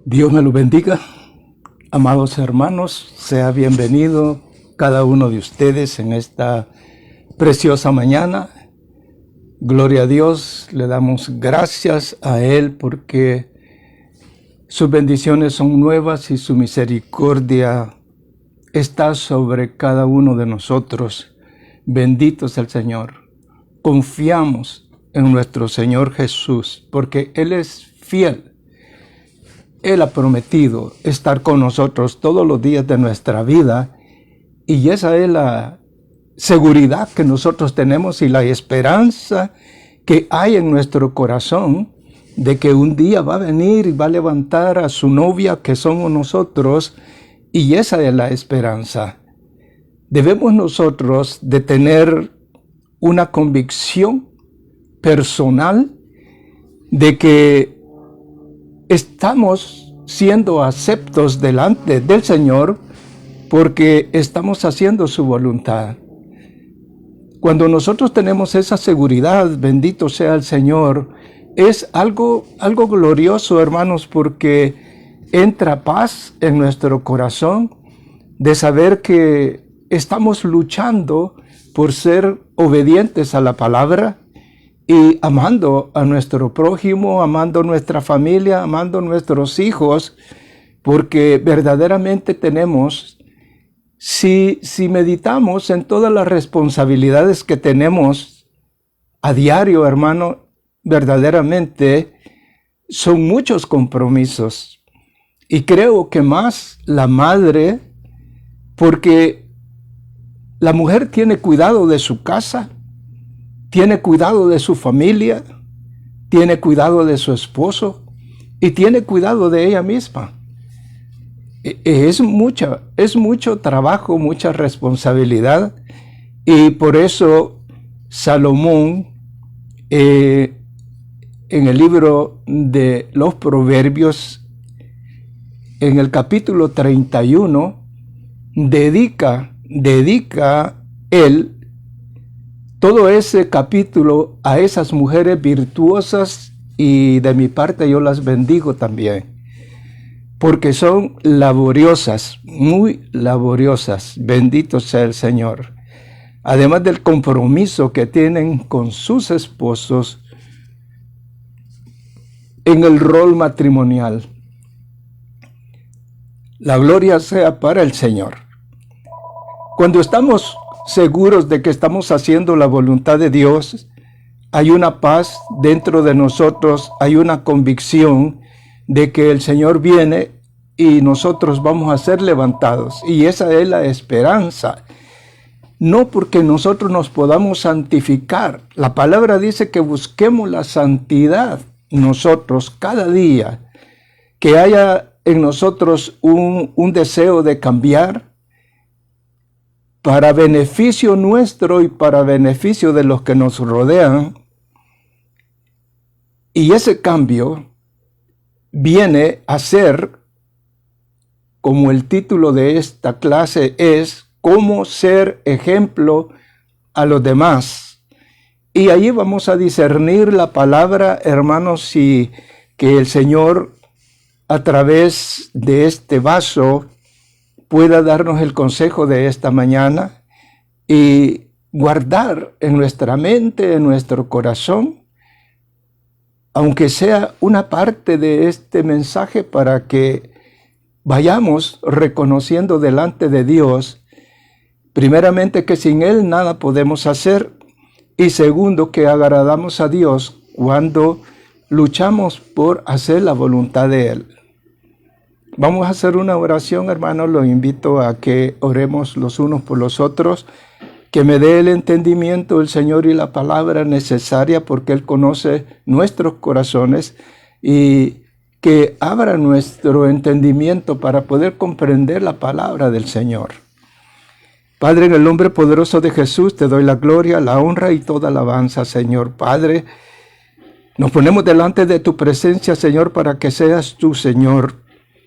Dios me lo bendiga. Amados hermanos, sea bienvenido cada uno de ustedes en esta preciosa mañana. Gloria a Dios, le damos gracias a Él porque sus bendiciones son nuevas y su misericordia está sobre cada uno de nosotros. Bendito es el Señor. Confiamos en nuestro Señor Jesús porque Él es fiel. Él ha prometido estar con nosotros todos los días de nuestra vida y esa es la seguridad que nosotros tenemos y la esperanza que hay en nuestro corazón de que un día va a venir y va a levantar a su novia que somos nosotros, y esa es la esperanza. Debemos nosotros de tener una convicción personal de que estamos siendo aceptos delante del Señor porque estamos haciendo su voluntad. Cuando nosotros tenemos esa seguridad, bendito sea el Señor, es algo glorioso, hermanos, porque entra paz en nuestro corazón de saber que estamos luchando por ser obedientes a la palabra y amando a nuestro prójimo, amando nuestra familia, amando nuestros hijos, porque verdaderamente tenemos, si meditamos en todas las responsabilidades que tenemos a diario, hermano, verdaderamente son muchos compromisos. Y creo que más la madre, porque la mujer tiene cuidado de su casa, tiene cuidado de su familia, tiene cuidado de su esposo y tiene cuidado de ella misma. Es mucho trabajo, mucha responsabilidad, y por eso Salomón en el libro de los Proverbios, en el capítulo 31, dedica él todo ese capítulo a esas mujeres virtuosas, y de mi parte yo las bendigo también, porque son laboriosas, muy laboriosas. Bendito sea el Señor. Además del compromiso que tienen con sus esposos en el rol matrimonial. La gloria sea para el Señor. Cuando estamos seguros de que estamos haciendo la voluntad de Dios, hay una paz dentro de nosotros, hay una convicción de que el Señor viene y nosotros vamos a ser levantados, y esa es la esperanza. No porque nosotros nos podamos santificar. La palabra dice que busquemos la santidad nosotros cada día, que haya en nosotros un deseo de cambiar para beneficio nuestro y para beneficio de los que nos rodean. Y ese cambio viene a ser, como el título de esta clase es, cómo ser ejemplo a los demás. Y allí vamos a discernir la palabra, hermanos, y que el Señor a través de este vaso pueda darnos el consejo de esta mañana y guardar en nuestra mente, en nuestro corazón, aunque sea una parte de este mensaje, para que vayamos reconociendo delante de Dios, primeramente, que sin Él nada podemos hacer, y segundo, que agradamos a Dios cuando luchamos por hacer la voluntad de Él. Vamos a hacer una oración, hermanos. Los invito a que oremos los unos por los otros, que me dé el entendimiento el Señor y la palabra necesaria, porque Él conoce nuestros corazones, y que abra nuestro entendimiento para poder comprender la palabra del Señor. Padre, en el nombre poderoso de Jesús, te doy la gloria, la honra y toda alabanza, Señor. Padre, nos ponemos delante de tu presencia, Señor, para que seas tú, Señor,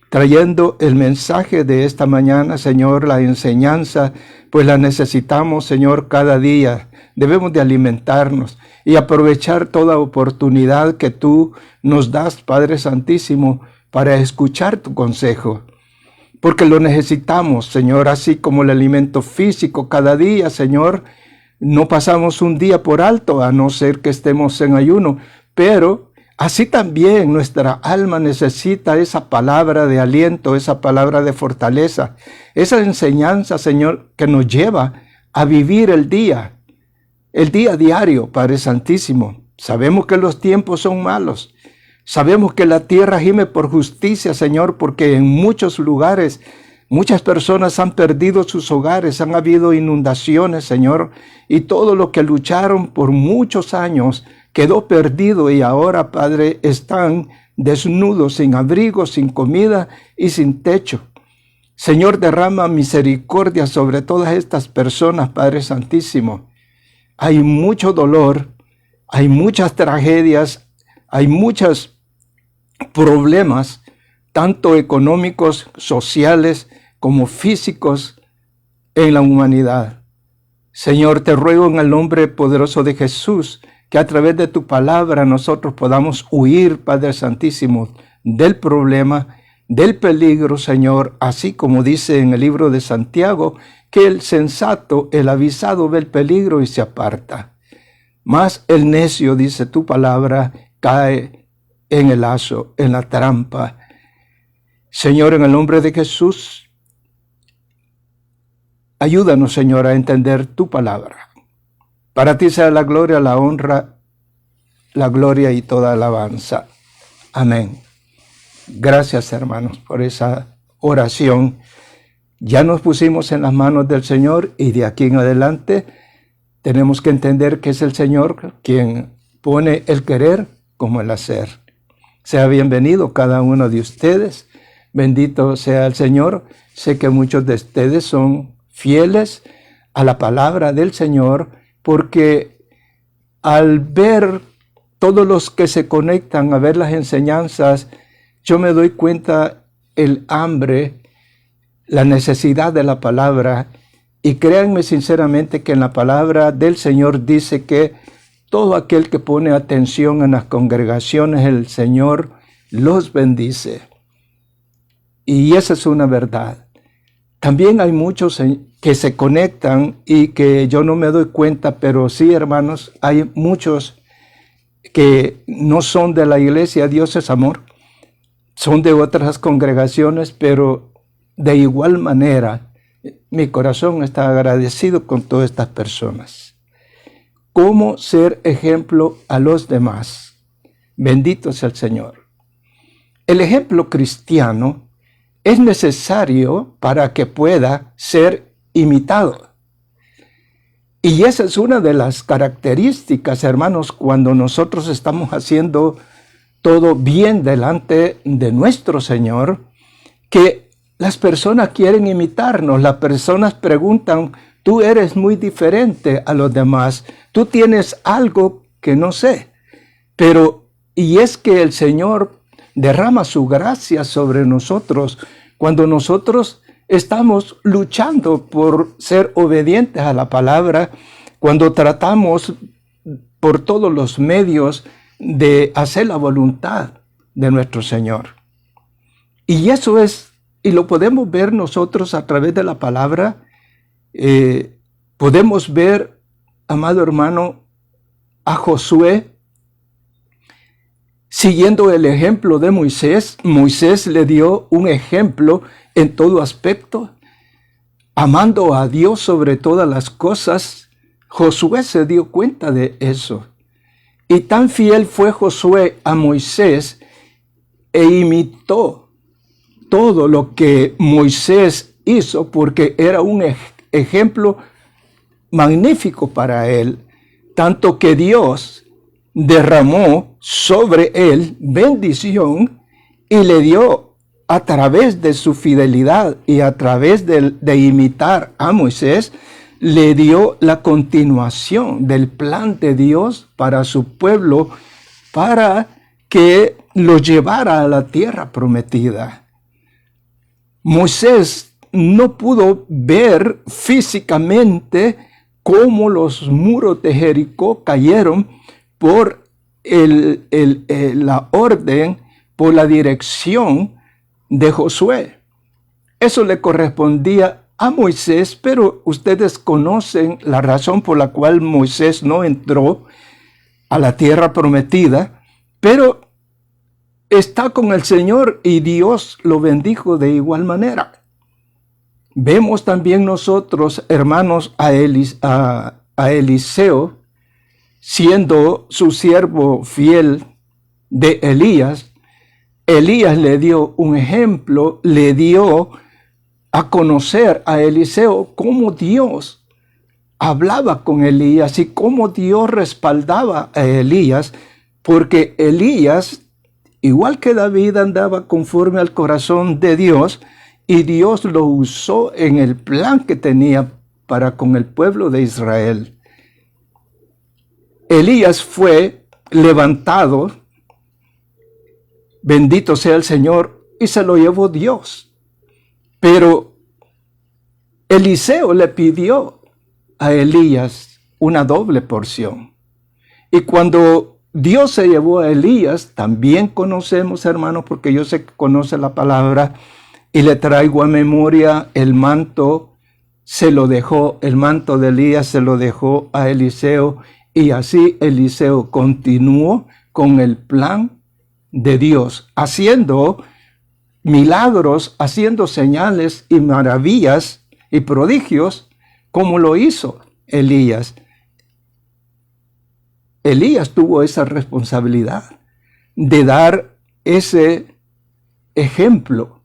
trayendo el mensaje de esta mañana, Señor, la enseñanza, pues la necesitamos, Señor, cada día. Debemos de alimentarnos y aprovechar toda oportunidad que tú nos das, Padre Santísimo, para escuchar tu consejo, porque lo necesitamos, Señor, así como el alimento físico cada día, Señor. No pasamos un día por alto, a no ser que estemos en ayuno, pero así también nuestra alma necesita esa palabra de aliento, esa palabra de fortaleza, esa enseñanza, Señor, que nos lleva a vivir el día diario, Padre Santísimo. Sabemos que los tiempos son malos. Sabemos que la tierra gime por justicia, Señor, porque en muchos lugares muchas personas han perdido sus hogares, han habido inundaciones, Señor, y todo lo que lucharon por muchos años quedó perdido y ahora, Padre, están desnudos, sin abrigo, sin comida y sin techo. Señor, derrama misericordia sobre todas estas personas, Padre Santísimo. Hay mucho dolor, hay muchas tragedias, hay muchos problemas, tanto económicos, sociales, como físicos en la humanidad. Señor, te ruego en el nombre poderoso de Jesús, que a través de tu palabra nosotros podamos huir, Padre Santísimo, del problema, del peligro, Señor, así como dice en el libro de Santiago, que el sensato, el avisado ve el peligro y se aparta. Mas el necio, dice tu palabra, cae en el lazo, en la trampa. Señor, en el nombre de Jesús, ayúdanos, Señor, a entender tu palabra. Para ti sea la gloria, la honra, la gloria y toda alabanza. Amén. Gracias, hermanos, por esa oración. Ya nos pusimos en las manos del Señor y de aquí en adelante tenemos que entender que es el Señor quien pone el querer como el hacer. Sea bienvenido cada uno de ustedes. Bendito sea el Señor. Sé que muchos de ustedes son fieles a la palabra del Señor, porque al ver todos los que se conectan a ver las enseñanzas, yo me doy cuenta el hambre, la necesidad de la palabra. Y créanme sinceramente que en la palabra del Señor dice que todo aquel que pone atención en las congregaciones, el Señor los bendice. Y esa es una verdad. También hay muchos que se conectan y que yo no me doy cuenta, pero sí, hermanos, hay muchos que no son de la iglesia Dios es Amor, son de otras congregaciones, pero de igual manera mi corazón está agradecido con todas estas personas. ¿Cómo ser ejemplo a los demás? Bendito sea el Señor. El ejemplo cristiano es necesario para que pueda ser imitado. Y esa es una de las características, hermanos, cuando nosotros estamos haciendo todo bien delante de nuestro Señor, que las personas quieren imitarnos. Las personas preguntan, tú eres muy diferente a los demás, tú tienes algo que no sé. Y es que el Señor derrama su gracia sobre nosotros cuando nosotros estamos luchando por ser obedientes a la palabra, cuando tratamos por todos los medios de hacer la voluntad de nuestro Señor. Y eso es, y lo podemos ver nosotros a través de la palabra. Podemos ver, amado hermano, a Josué siguiendo el ejemplo de Moisés. Moisés le dio un ejemplo en todo aspecto, amando a Dios sobre todas las cosas. Josué se dio cuenta de eso. Y tan fiel fue Josué a Moisés e imitó todo lo que Moisés hizo, porque era un ejemplo magnífico para él, tanto que Dios derramó sobre él bendición y le dio, a través de su fidelidad y a través de imitar a Moisés, le dio la continuación del plan de Dios para su pueblo, para que lo llevara a la tierra prometida. Moisés no pudo ver físicamente cómo los muros de Jericó cayeron por la orden, por la dirección de Josué. Eso le correspondía a Moisés, pero ustedes conocen la razón por la cual Moisés no entró a la tierra prometida, pero está con el Señor y Dios lo bendijo de igual manera. Vemos también nosotros, hermanos, a Eliseo, siendo su siervo fiel de Elías. Elías le dio un ejemplo, le dio a conocer a Eliseo cómo Dios hablaba con Elías y cómo Dios respaldaba a Elías, porque Elías, igual que David, andaba conforme al corazón de Dios, y Dios lo usó en el plan que tenía para con el pueblo de Israel. Elías fue levantado, bendito sea el Señor, y se lo llevó Dios. Pero Eliseo le pidió a Elías una doble porción. Y cuando Dios se llevó a Elías, también conocemos, hermanos, porque yo sé que conoce la palabra, y le traigo a memoria el manto, el manto de Elías se lo dejó a Eliseo, y así Eliseo continuó con el plan de Dios, haciendo milagros, haciendo señales y maravillas y prodigios, como lo hizo Elías. Elías tuvo esa responsabilidad de dar ese ejemplo.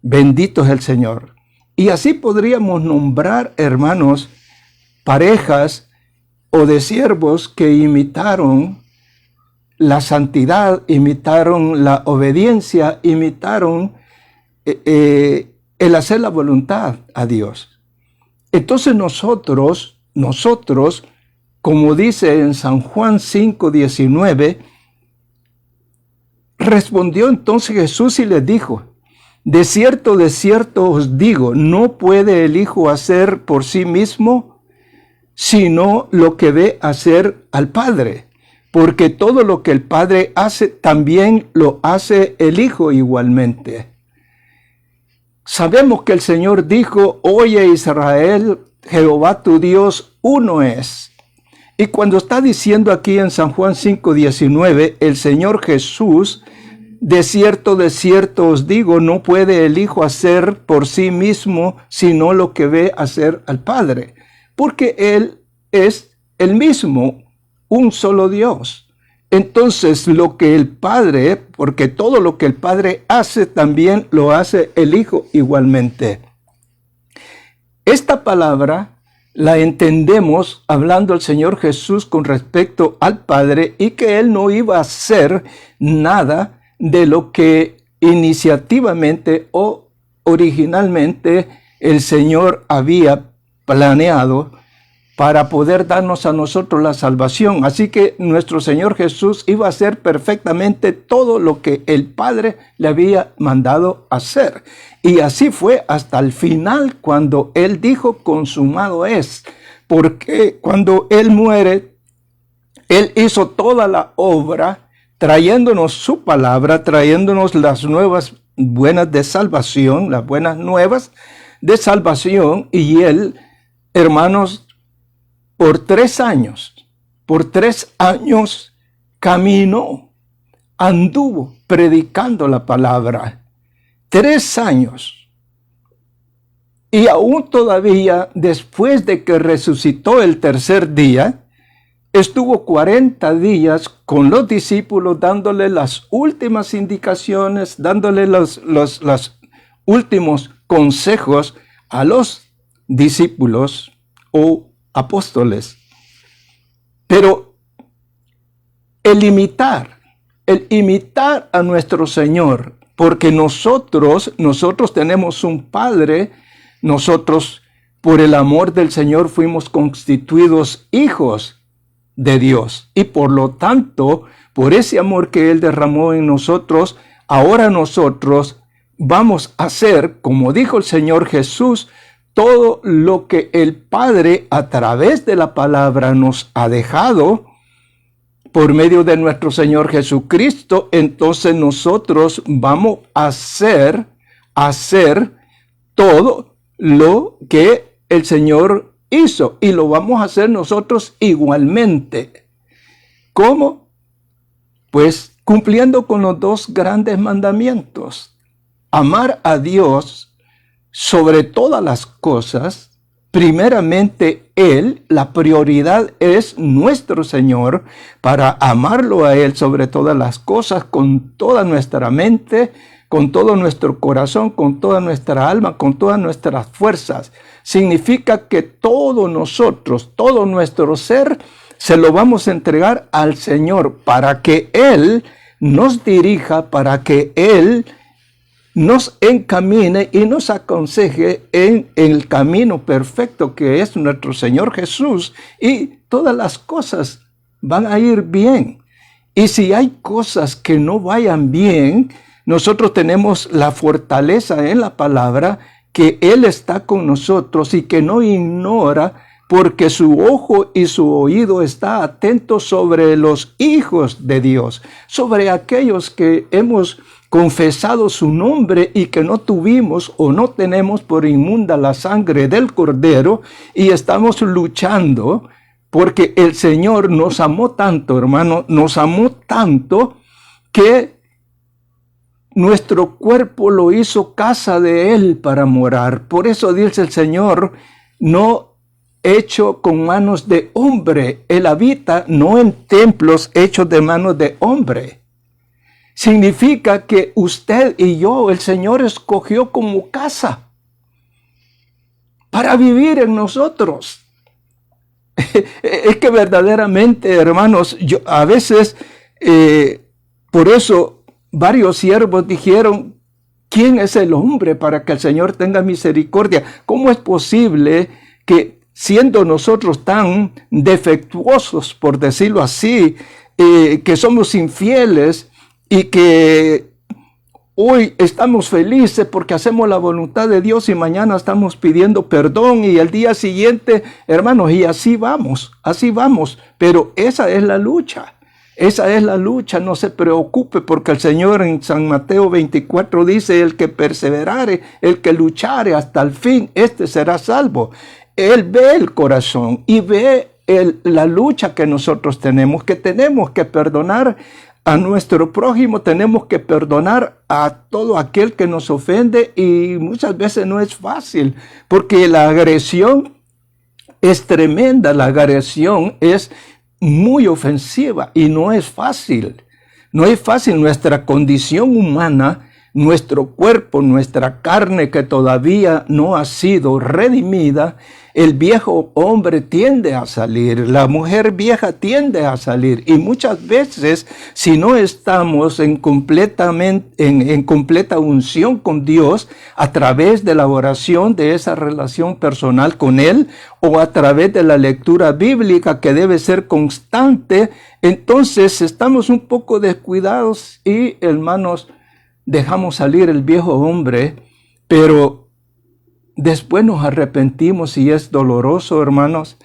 Bendito es el Señor. Y así podríamos nombrar, hermanos, parejas o de siervos que imitaron la santidad, imitaron la obediencia, imitaron el hacer la voluntad a Dios. Entonces nosotros, como dice en San Juan 5:19, respondió entonces Jesús y les dijo: de cierto os digo, no puede el Hijo hacer por sí mismo, sino lo que ve hacer al Padre. Porque todo lo que el Padre hace, también lo hace el Hijo igualmente. Sabemos que el Señor dijo: oye Israel, Jehová tu Dios uno es. Y cuando está diciendo aquí en San Juan 5:19, el Señor Jesús, de cierto os digo, no puede el Hijo hacer por sí mismo, sino lo que ve hacer al Padre. Porque Él es el mismo, un solo Dios. Entonces lo que el Padre, porque todo lo que el Padre hace, también lo hace el Hijo igualmente. Esta palabra la entendemos hablando el Señor Jesús con respecto al Padre, y que Él no iba a hacer nada de lo que iniciativamente o originalmente el Señor había planeado para poder darnos a nosotros la salvación. Así que nuestro Señor Jesús iba a hacer perfectamente todo lo que el Padre le había mandado hacer. Y así fue hasta el final, cuando Él dijo: consumado es. Porque cuando Él muere, Él hizo toda la obra, trayéndonos su palabra, trayéndonos las nuevas buenas de salvación, las buenas nuevas de salvación. Y Él, hermanos, por 3 años caminó, anduvo predicando la palabra. 3 años. Y aún todavía, después de que resucitó el tercer día, estuvo 40 días con los discípulos, dándole las últimas indicaciones, dándole los últimos consejos a los discípulos o apóstoles. Pero el imitar a nuestro Señor, porque nosotros tenemos un Padre, nosotros por el amor del Señor fuimos constituidos hijos de Dios, y por lo tanto, por ese amor que Él derramó en nosotros, ahora nosotros vamos a hacer, como dijo el Señor Jesús, todo lo que el Padre a través de la palabra nos ha dejado, por medio de nuestro Señor Jesucristo, entonces nosotros vamos a hacer todo lo que el Señor hizo, y lo vamos a hacer nosotros igualmente. ¿Cómo? Pues cumpliendo con los dos grandes mandamientos: amar a Dios sobre todas las cosas. Primeramente Él, la prioridad es nuestro Señor, para amarlo a Él sobre todas las cosas, con toda nuestra mente, con todo nuestro corazón, con toda nuestra alma, con todas nuestras fuerzas. Significa que todo nosotros, todo nuestro ser, se lo vamos a entregar al Señor para que Él nos dirija, para que Él nos encamine y nos aconseje en el camino perfecto que es nuestro Señor Jesús, y todas las cosas van a ir bien. Y si hay cosas que no vayan bien, nosotros tenemos la fortaleza en la palabra que Él está con nosotros y que no ignora, porque su ojo y su oído está atento sobre los hijos de Dios, sobre aquellos que hemos confesado su nombre y que no tuvimos o no tenemos por inmunda la sangre del Cordero, y estamos luchando porque el Señor nos amó tanto, hermano, nos amó tanto que nuestro cuerpo lo hizo casa de Él para morar. Por eso dice el Señor: no hecho con manos de hombre. Él habita no en templos hechos de manos de hombre. Significa que usted y yo, el Señor escogió como casa para vivir en nosotros. Es que verdaderamente, hermanos, yo a veces, por eso varios siervos dijeron: ¿quién es el hombre para que el Señor tenga misericordia? ¿Cómo es posible que, siendo nosotros tan defectuosos, por decirlo así, que somos infieles, y que hoy estamos felices porque hacemos la voluntad de Dios, y mañana estamos pidiendo perdón, y el día siguiente, hermanos, y así vamos, pero esa es la lucha, no se preocupe, porque el Señor en San Mateo 24 dice: el que perseverare, el que luchare hasta el fin, este será salvo. Él ve el corazón y ve la lucha que nosotros tenemos que perdonar a nuestro prójimo, tenemos que perdonar a todo aquel que nos ofende, y muchas veces no es fácil, porque la agresión es tremenda, la agresión es muy ofensiva y no es fácil. Nuestra condición humana, nuestro cuerpo, nuestra carne que todavía no ha sido redimida, el viejo hombre tiende a salir, la mujer vieja tiende a salir, y muchas veces, si no estamos en completa unción con Dios, a través de la oración, de esa relación personal con Él, o a través de la lectura bíblica que debe ser constante, entonces estamos un poco descuidados y, hermanos, dejamos salir el viejo hombre, pero después nos arrepentimos, y es doloroso, hermanos.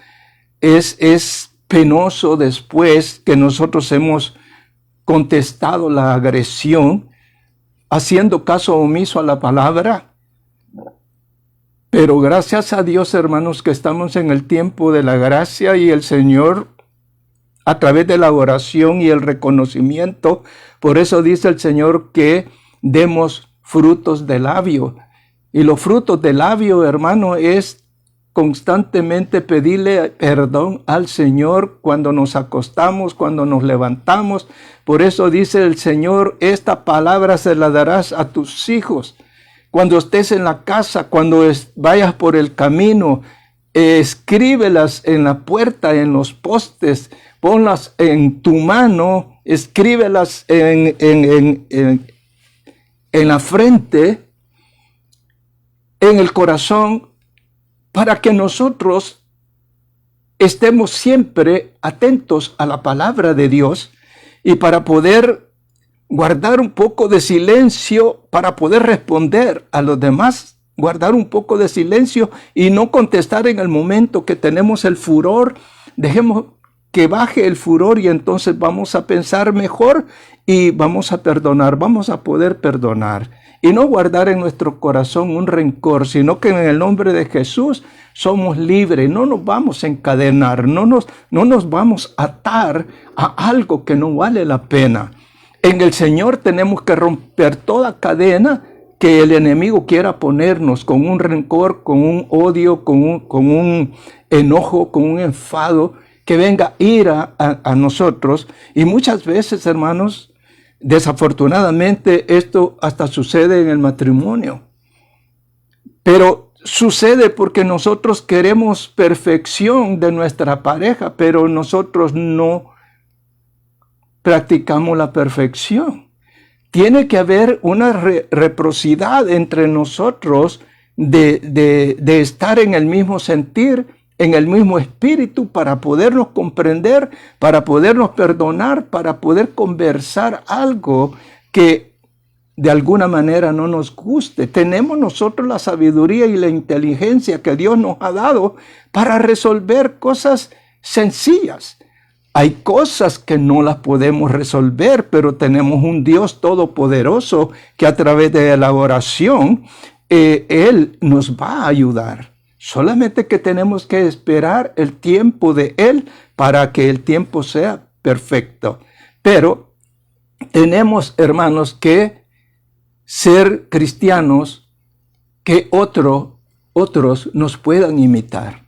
Es penoso después que nosotros hemos contestado la agresión, haciendo caso omiso a la palabra. Pero gracias a Dios, hermanos, que estamos en el tiempo de la gracia, y el Señor, a través de la oración y el reconocimiento, por eso dice el Señor que demos frutos de labio. Y los frutos del labio, hermano, es constantemente pedirle perdón al Señor cuando nos acostamos, cuando nos levantamos. Por eso dice el Señor: esta palabra se la darás a tus hijos. Cuando estés en la casa, cuando vayas por el camino, escríbelas en la puerta, en los postes, ponlas en tu mano, escríbelas en la frente, en el corazón, para que nosotros estemos siempre atentos a la palabra de Dios, y para poder guardar un poco de silencio, para poder responder a los demás, guardar un poco de silencio y no contestar en el momento que tenemos el furor. Dejemos que baje el furor y entonces vamos a pensar mejor y vamos a perdonar, vamos a poder perdonar. Y no guardar en nuestro corazón un rencor, sino que en el nombre de Jesús somos libres, no nos vamos a encadenar, no nos vamos a atar a algo que no vale la pena. En el Señor tenemos que romper toda cadena que el enemigo quiera ponernos con un rencor, con un odio, con un enojo, con un enfado, que venga ira a nosotros. Y muchas veces, hermanos, desafortunadamente esto hasta sucede en el matrimonio. Pero sucede porque nosotros queremos perfección de nuestra pareja, pero nosotros no practicamos la perfección. Tiene que haber una reciprocidad entre nosotros de estar en el mismo sentir, en el mismo espíritu, para podernos comprender, para podernos perdonar, para poder conversar algo que de alguna manera no nos guste. Tenemos nosotros la sabiduría y la inteligencia que Dios nos ha dado para resolver cosas sencillas. Hay cosas que no las podemos resolver, pero tenemos un Dios todopoderoso que a través de la oración, Él nos va a ayudar. Solamente que tenemos que esperar el tiempo de Él para que el tiempo sea perfecto. Pero tenemos, hermanos, que ser cristianos que otros nos puedan imitar.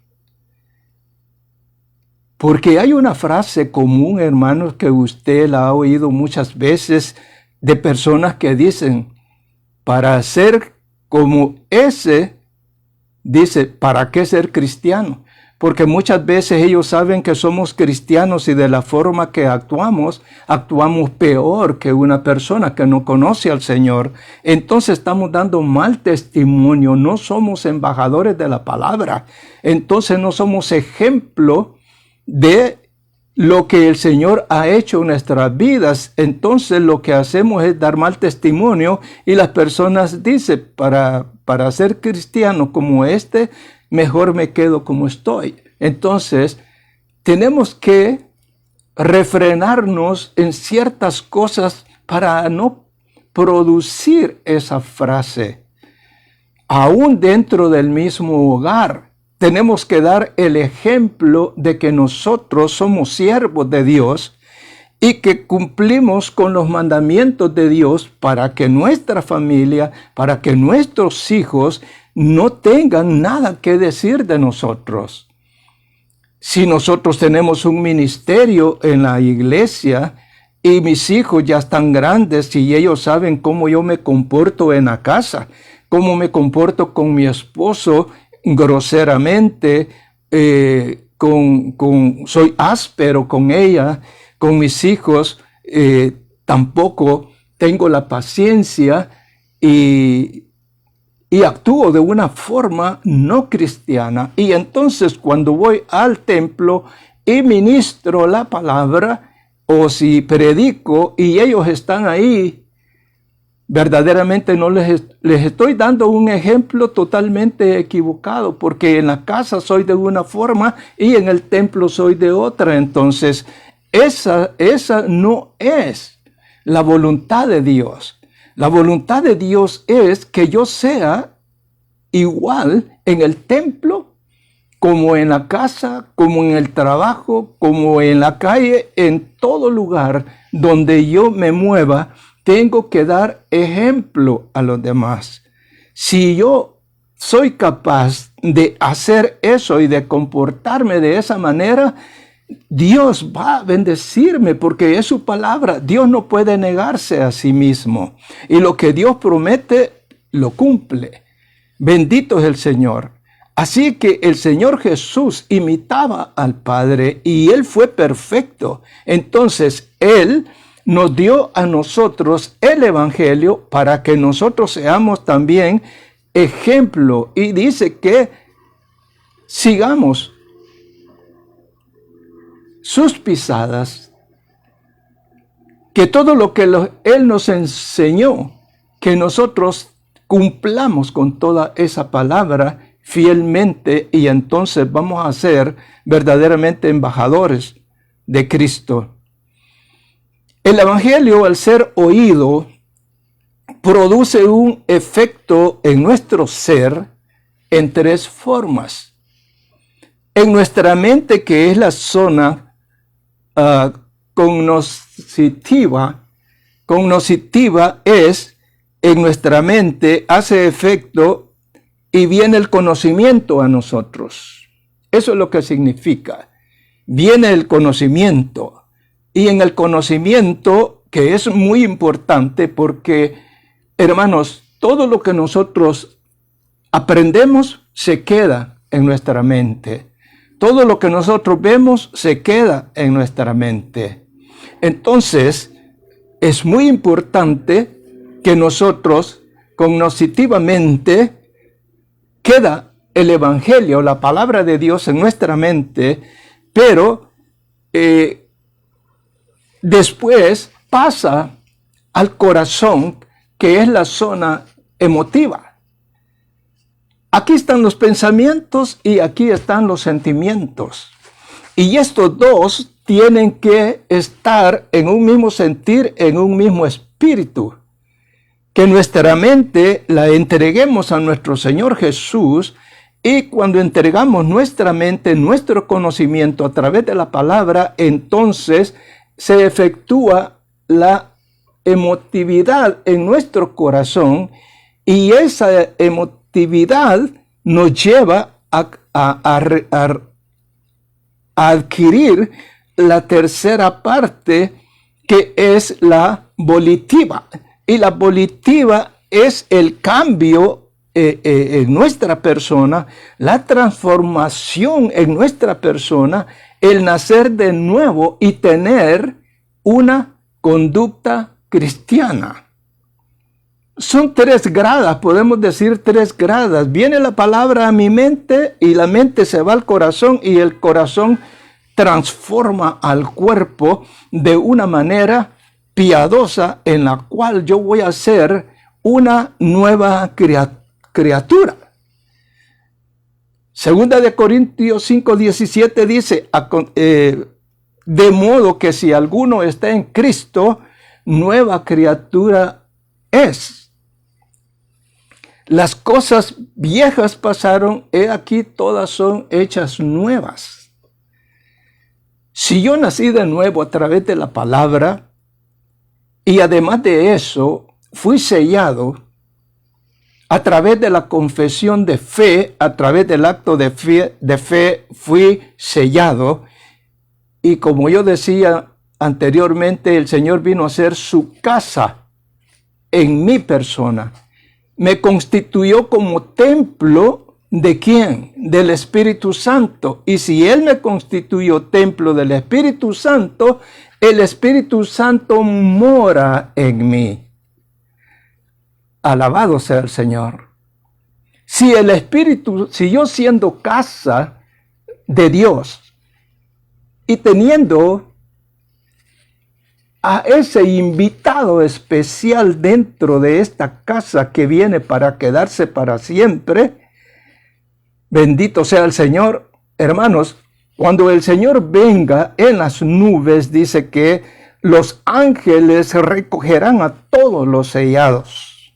Porque hay una frase común, hermanos, que usted la ha oído muchas veces de personas que dicen, para ser como ese, dice, ¿para qué ser cristiano? Porque muchas veces ellos saben que somos cristianos y de la forma que actuamos peor que una persona que no conoce al Señor. Entonces estamos dando mal testimonio, no somos embajadores de la palabra. Entonces no somos ejemplo de lo que el Señor ha hecho en nuestras vidas. Entonces lo que hacemos es dar mal testimonio y las personas dicen, para ser cristiano como este, mejor me quedo como estoy. Entonces tenemos que refrenarnos en ciertas cosas para no producir esa frase. Aún dentro del mismo hogar, tenemos que dar el ejemplo de que nosotros somos siervos de Dios y que cumplimos con los mandamientos de Dios para que nuestra familia, para que nuestros hijos no tengan nada que decir de nosotros. Si nosotros tenemos un ministerio en la iglesia y mis hijos ya están grandes y ellos saben cómo yo me comporto en la casa, cómo me comporto con mi esposo, groseramente, soy áspero con ella, con mis hijos, tampoco tengo la paciencia y actúo de una forma no cristiana. Y entonces cuando voy al templo y ministro la palabra, o si predico y ellos están ahí, verdaderamente no les estoy dando un ejemplo totalmente equivocado, porque en la casa soy de una forma y en el templo soy de otra. Entonces, esa no es la voluntad de Dios. La voluntad de Dios es que yo sea igual en el templo, como en la casa, como en el trabajo, como en la calle, en todo lugar donde yo me mueva. Tengo que dar ejemplo a los demás. Si yo soy capaz de hacer eso y de comportarme de esa manera, Dios va a bendecirme porque es su palabra. Dios no puede negarse a sí mismo. Y lo que Dios promete, lo cumple. Bendito es el Señor. Así que el Señor Jesús imitaba al Padre y Él fue perfecto. Entonces, Él nos dio a nosotros el Evangelio para que nosotros seamos también ejemplo. Y dice que sigamos sus pisadas, que todo lo que Él nos enseñó, que nosotros cumplamos con toda esa palabra fielmente, y entonces vamos a ser verdaderamente embajadores de Cristo. El Evangelio, al ser oído, produce un efecto en nuestro ser en tres formas. En nuestra mente, que es la zona cognoscitiva es, en nuestra mente hace efecto y viene el conocimiento a nosotros. Eso es lo que significa. Viene el conocimiento. Y en el conocimiento, que es muy importante porque, hermanos, todo lo que nosotros aprendemos se queda en nuestra mente. Todo lo que nosotros vemos se queda en nuestra mente. Entonces, es muy importante que nosotros, cognitivamente, queda el Evangelio, la palabra de Dios en nuestra mente, pero después pasa al corazón, que es la zona emotiva. Aquí están los pensamientos y aquí están los sentimientos. Y estos dos tienen que estar en un mismo sentir, en un mismo espíritu. Que nuestra mente la entreguemos a nuestro Señor Jesús, y cuando entregamos nuestra mente, nuestro conocimiento a través de la palabra, entonces se efectúa la emotividad en nuestro corazón, y esa emotividad nos lleva a adquirir la tercera parte, que es la volitiva. Y la volitiva es el cambio en nuestra persona, la transformación en nuestra persona, el nacer de nuevo y tener una conducta cristiana. Son 3 gradas, podemos decir 3 gradas. Viene la palabra a mi mente y la mente se va al corazón, y el corazón transforma al cuerpo de una manera piadosa, en la cual yo voy a ser una nueva criatura. Segunda de Corintios 5:17 dice, de modo que si alguno está en Cristo, nueva criatura es. Las cosas viejas pasaron, he aquí todas son hechas nuevas. Si yo nací de nuevo a través de la palabra, y además de eso, fui sellado a través de la confesión de fe, a través del acto de fe fui sellado. Y como yo decía anteriormente, el Señor vino a hacer su casa en mi persona. Me constituyó como templo ¿de quién? Del Espíritu Santo. Y si Él me constituyó templo del Espíritu Santo, el Espíritu Santo mora en mí. Alabado sea el Señor. Si yo siendo casa de Dios y teniendo a ese invitado especial dentro de esta casa que viene para quedarse para siempre, bendito sea el Señor, hermanos. Cuando el Señor venga en las nubes, dice que los ángeles recogerán a todos los sellados.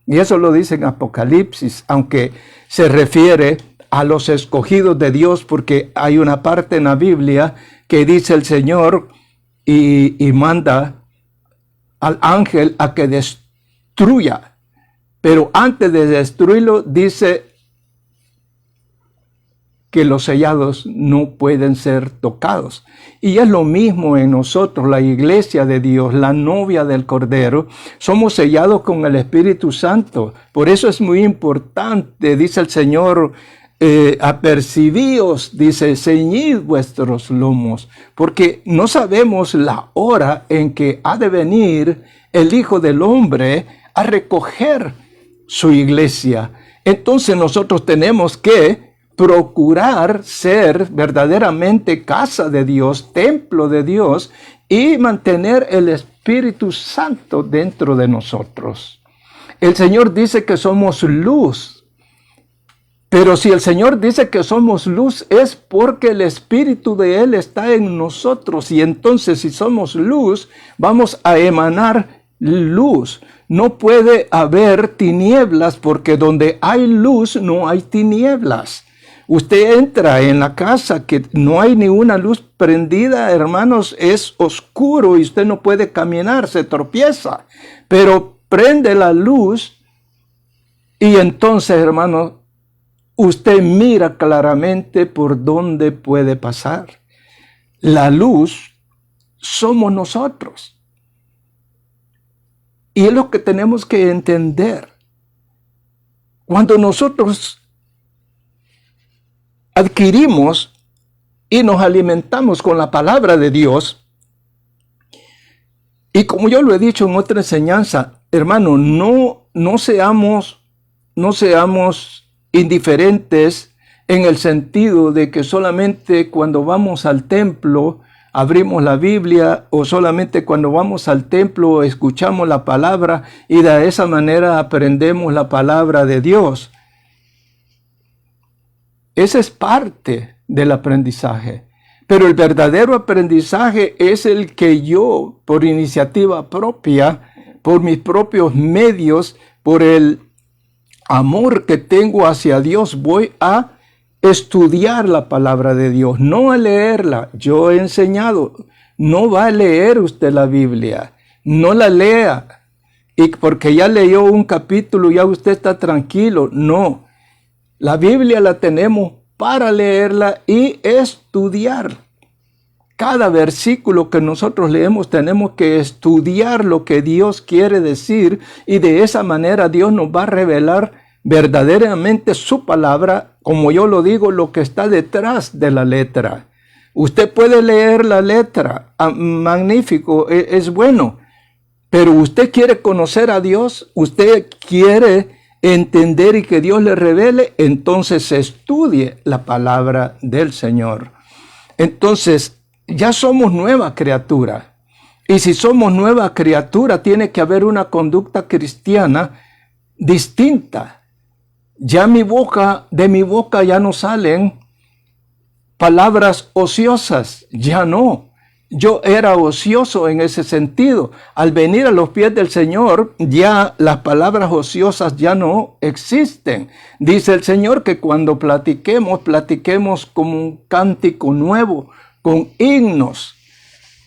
Y eso lo dice en Apocalipsis, aunque se refiere a los escogidos de Dios, porque hay una parte en la Biblia que dice el Señor y manda al ángel a que destruya. Pero antes de destruirlo, dice que los sellados no pueden ser tocados. Y es lo mismo en nosotros, la iglesia de Dios, la novia del Cordero. Somos sellados con el Espíritu Santo. Por eso es muy importante, dice el Señor, apercibíos, dice, ceñid vuestros lomos, porque no sabemos la hora en que ha de venir el Hijo del Hombre a recoger su iglesia. Entonces nosotros tenemos que procurar ser verdaderamente casa de Dios, templo de Dios, y mantener el Espíritu Santo dentro de nosotros. El Señor dice que somos luz Pero si el Señor dice que somos luz, es porque el Espíritu de Él está en nosotros. Y entonces, si somos luz, vamos a emanar luz. No puede haber tinieblas, porque donde hay luz no hay tinieblas. Usted entra en la casa que no hay ni una luz prendida, hermanos, es oscuro y usted no puede caminar, se tropieza. Pero prende la luz y entonces, hermanos, usted mira claramente por dónde puede pasar. La luz somos nosotros. Y es lo que tenemos que entender. Cuando nosotros adquirimos y nos alimentamos con la palabra de Dios, y como yo lo he dicho en otra enseñanza, hermano, no seamos indiferentes en el sentido de que solamente cuando vamos al templo abrimos la Biblia, o solamente cuando vamos al templo escuchamos la palabra y de esa manera aprendemos la palabra de Dios. Esa es parte del aprendizaje. Pero el verdadero aprendizaje es el que yo, por iniciativa propia, por mis propios medios, por el amor que tengo hacia Dios, voy a estudiar la palabra de Dios, no a leerla. Yo he enseñado, no va a leer usted la Biblia, no la lea, y porque ya leyó un capítulo, ya usted está tranquilo. No, la Biblia la tenemos para leerla y estudiar. Cada versículo que nosotros leemos tenemos que estudiar lo que Dios quiere decir, y de esa manera Dios nos va a revelar verdaderamente su palabra, como yo lo digo, lo que está detrás de la letra. Usted puede leer la letra, magnífico, es bueno, pero usted quiere conocer a Dios, usted quiere entender y que Dios le revele, entonces estudie la palabra del Señor. Entonces, ya somos nueva criatura. Y si somos nueva criatura, tiene que haber una conducta cristiana distinta. Ya de mi boca ya no salen palabras ociosas, ya no. Yo era ocioso en ese sentido. Al venir a los pies del Señor, ya las palabras ociosas ya no existen. Dice el Señor que cuando platiquemos como un cántico nuevo, con himnos.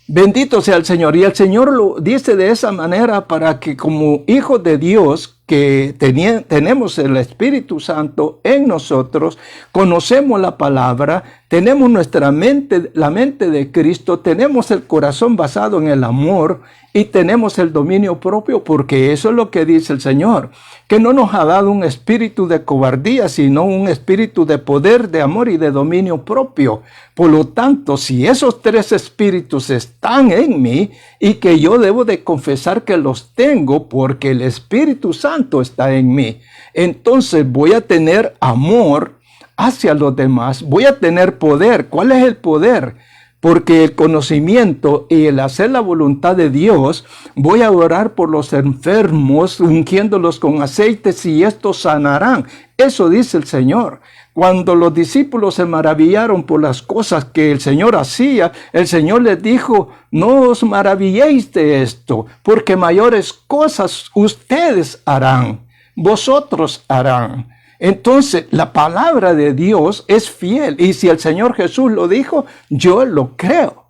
Bendito sea el Señor. Y el Señor lo dice de esa manera para que como hijos de Dios, que tenemos el Espíritu Santo en nosotros, conocemos la palabra, tenemos nuestra mente, la mente de Cristo, tenemos el corazón basado en el amor y tenemos el dominio propio, porque eso es lo que dice el Señor, que no nos ha dado un espíritu de cobardía, sino un espíritu de poder, de amor y de dominio propio. Por lo tanto, si esos tres espíritus están en mí y que yo debo de confesar que los tengo porque el Espíritu Santo está en mí, entonces voy a tener amor hacia los demás, voy a tener poder. ¿Cuál es el poder? Porque el conocimiento y el hacer la voluntad de Dios, voy a orar por los enfermos, ungiéndolos con aceites, y estos sanarán. Eso dice el Señor. Cuando los discípulos se maravillaron por las cosas que el Señor hacía, el Señor les dijo: no os maravilléis de esto, porque mayores cosas ustedes harán, vosotros harán. Entonces, la palabra de Dios es fiel, y si el Señor Jesús lo dijo, yo lo creo.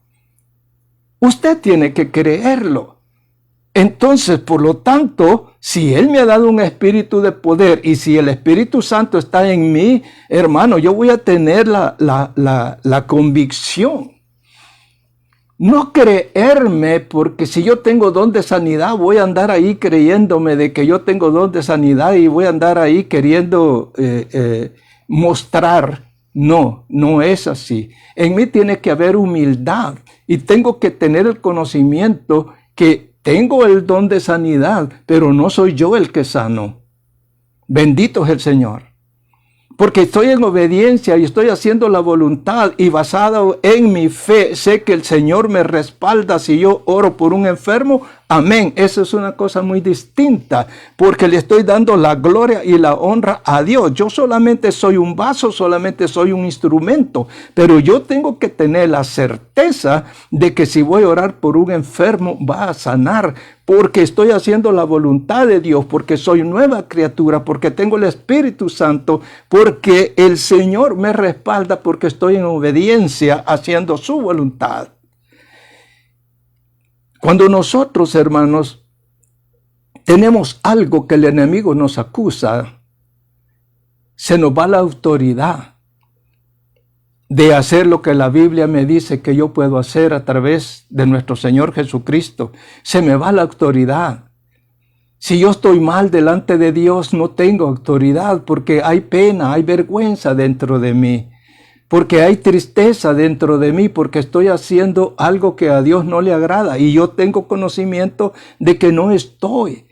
Usted tiene que creerlo. Entonces, por lo tanto, si Él me ha dado un espíritu de poder, y si el Espíritu Santo está en mí, hermano, yo voy a tener la convicción. No creerme, porque si yo tengo don de sanidad, voy a andar ahí creyéndome de que yo tengo don de sanidad y voy a andar ahí queriendo mostrar. No, no es así. En mí tiene que haber humildad y tengo que tener el conocimiento que tengo el don de sanidad, pero no soy yo el que sano. Bendito es el Señor. Porque estoy en obediencia y estoy haciendo la voluntad, y basado en mi fe, sé que el Señor me respalda. Si yo oro por un enfermo, Amén. Eso es una cosa muy distinta, porque le estoy dando la gloria y la honra a Dios. Yo solamente soy un vaso, solamente soy un instrumento, pero yo tengo que tener la certeza de que si voy a orar por un enfermo, va a sanar, porque estoy haciendo la voluntad de Dios, porque soy nueva criatura, porque tengo el Espíritu Santo, porque el Señor me respalda, porque estoy en obediencia haciendo su voluntad. Cuando nosotros, hermanos, tenemos algo que el enemigo nos acusa, se nos va la autoridad de hacer lo que la Biblia me dice que yo puedo hacer a través de nuestro Señor Jesucristo. Se me va la autoridad. Si yo estoy mal delante de Dios, no tengo autoridad porque hay pena, hay vergüenza dentro de mí. Porque hay tristeza dentro de mí, porque estoy haciendo algo que a Dios no le agrada. Y yo tengo conocimiento de que no estoy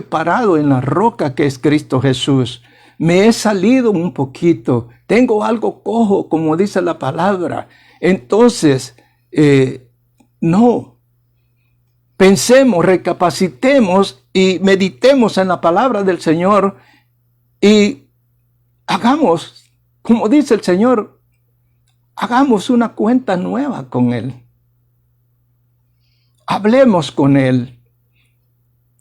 parado en la roca que es Cristo Jesús. Me he salido un poquito. Tengo algo cojo, como dice la palabra. Entonces, no. Pensemos, recapacitemos y meditemos en la palabra del Señor y hagamos, como dice el Señor, hagamos una cuenta nueva con Él. Hablemos con Él.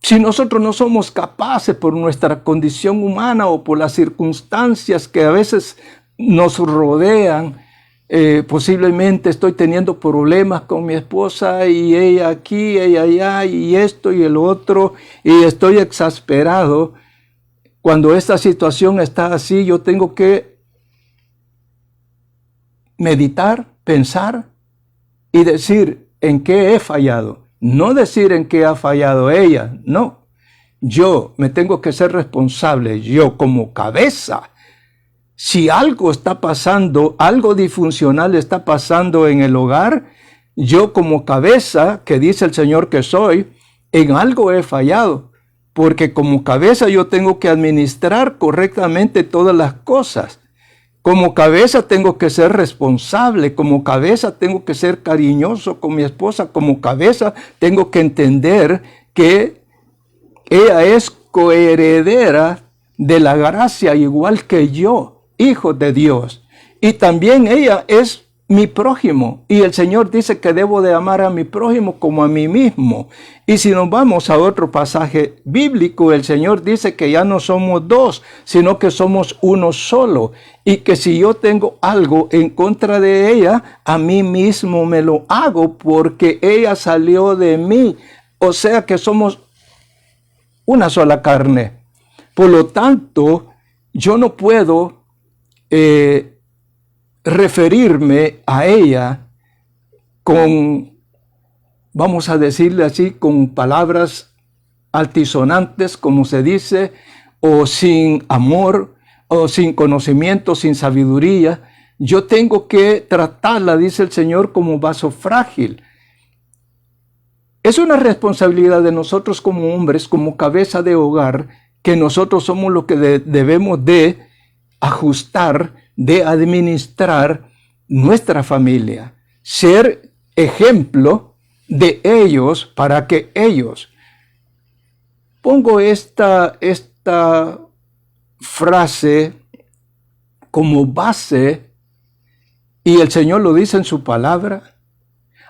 Si nosotros no somos capaces por nuestra condición humana o por las circunstancias que a veces nos rodean, posiblemente estoy teniendo problemas con mi esposa y ella aquí, ella allá y esto y el otro, y estoy exasperado. Cuando esta situación está así, yo tengo que meditar, pensar y decir en qué he fallado. No decir en qué ha fallado ella, no. Yo me tengo que ser responsable, yo como cabeza. Si algo está pasando, algo disfuncional está pasando en el hogar, yo como cabeza, que dice el Señor que soy, en algo he fallado. Porque como cabeza yo tengo que administrar correctamente todas las cosas. Como cabeza tengo que ser responsable, como cabeza tengo que ser cariñoso con mi esposa, como cabeza tengo que entender que ella es coheredera de la gracia igual que yo, hijo de Dios. Y también ella es mi prójimo. Y el Señor dice que debo de amar a mi prójimo como a mí mismo. Y si nos vamos a otro pasaje bíblico, el Señor dice que ya no somos dos, sino que somos uno solo. Y que si yo tengo algo en contra de ella, a mí mismo me lo hago porque ella salió de mí. O sea que somos una sola carne. Por lo tanto, yo no puedo referirme a ella con, vamos a decirle así, con palabras altisonantes, como se dice, o sin amor, o sin conocimiento, sin sabiduría. Yo tengo que tratarla, dice el Señor, como vaso frágil. Es una responsabilidad de nosotros como hombres, como cabeza de hogar, que nosotros somos los que debemos de ajustar, de administrar nuestra familia, ser ejemplo de ellos para que ellos. Pongo esta frase como base y el Señor lo dice en su palabra.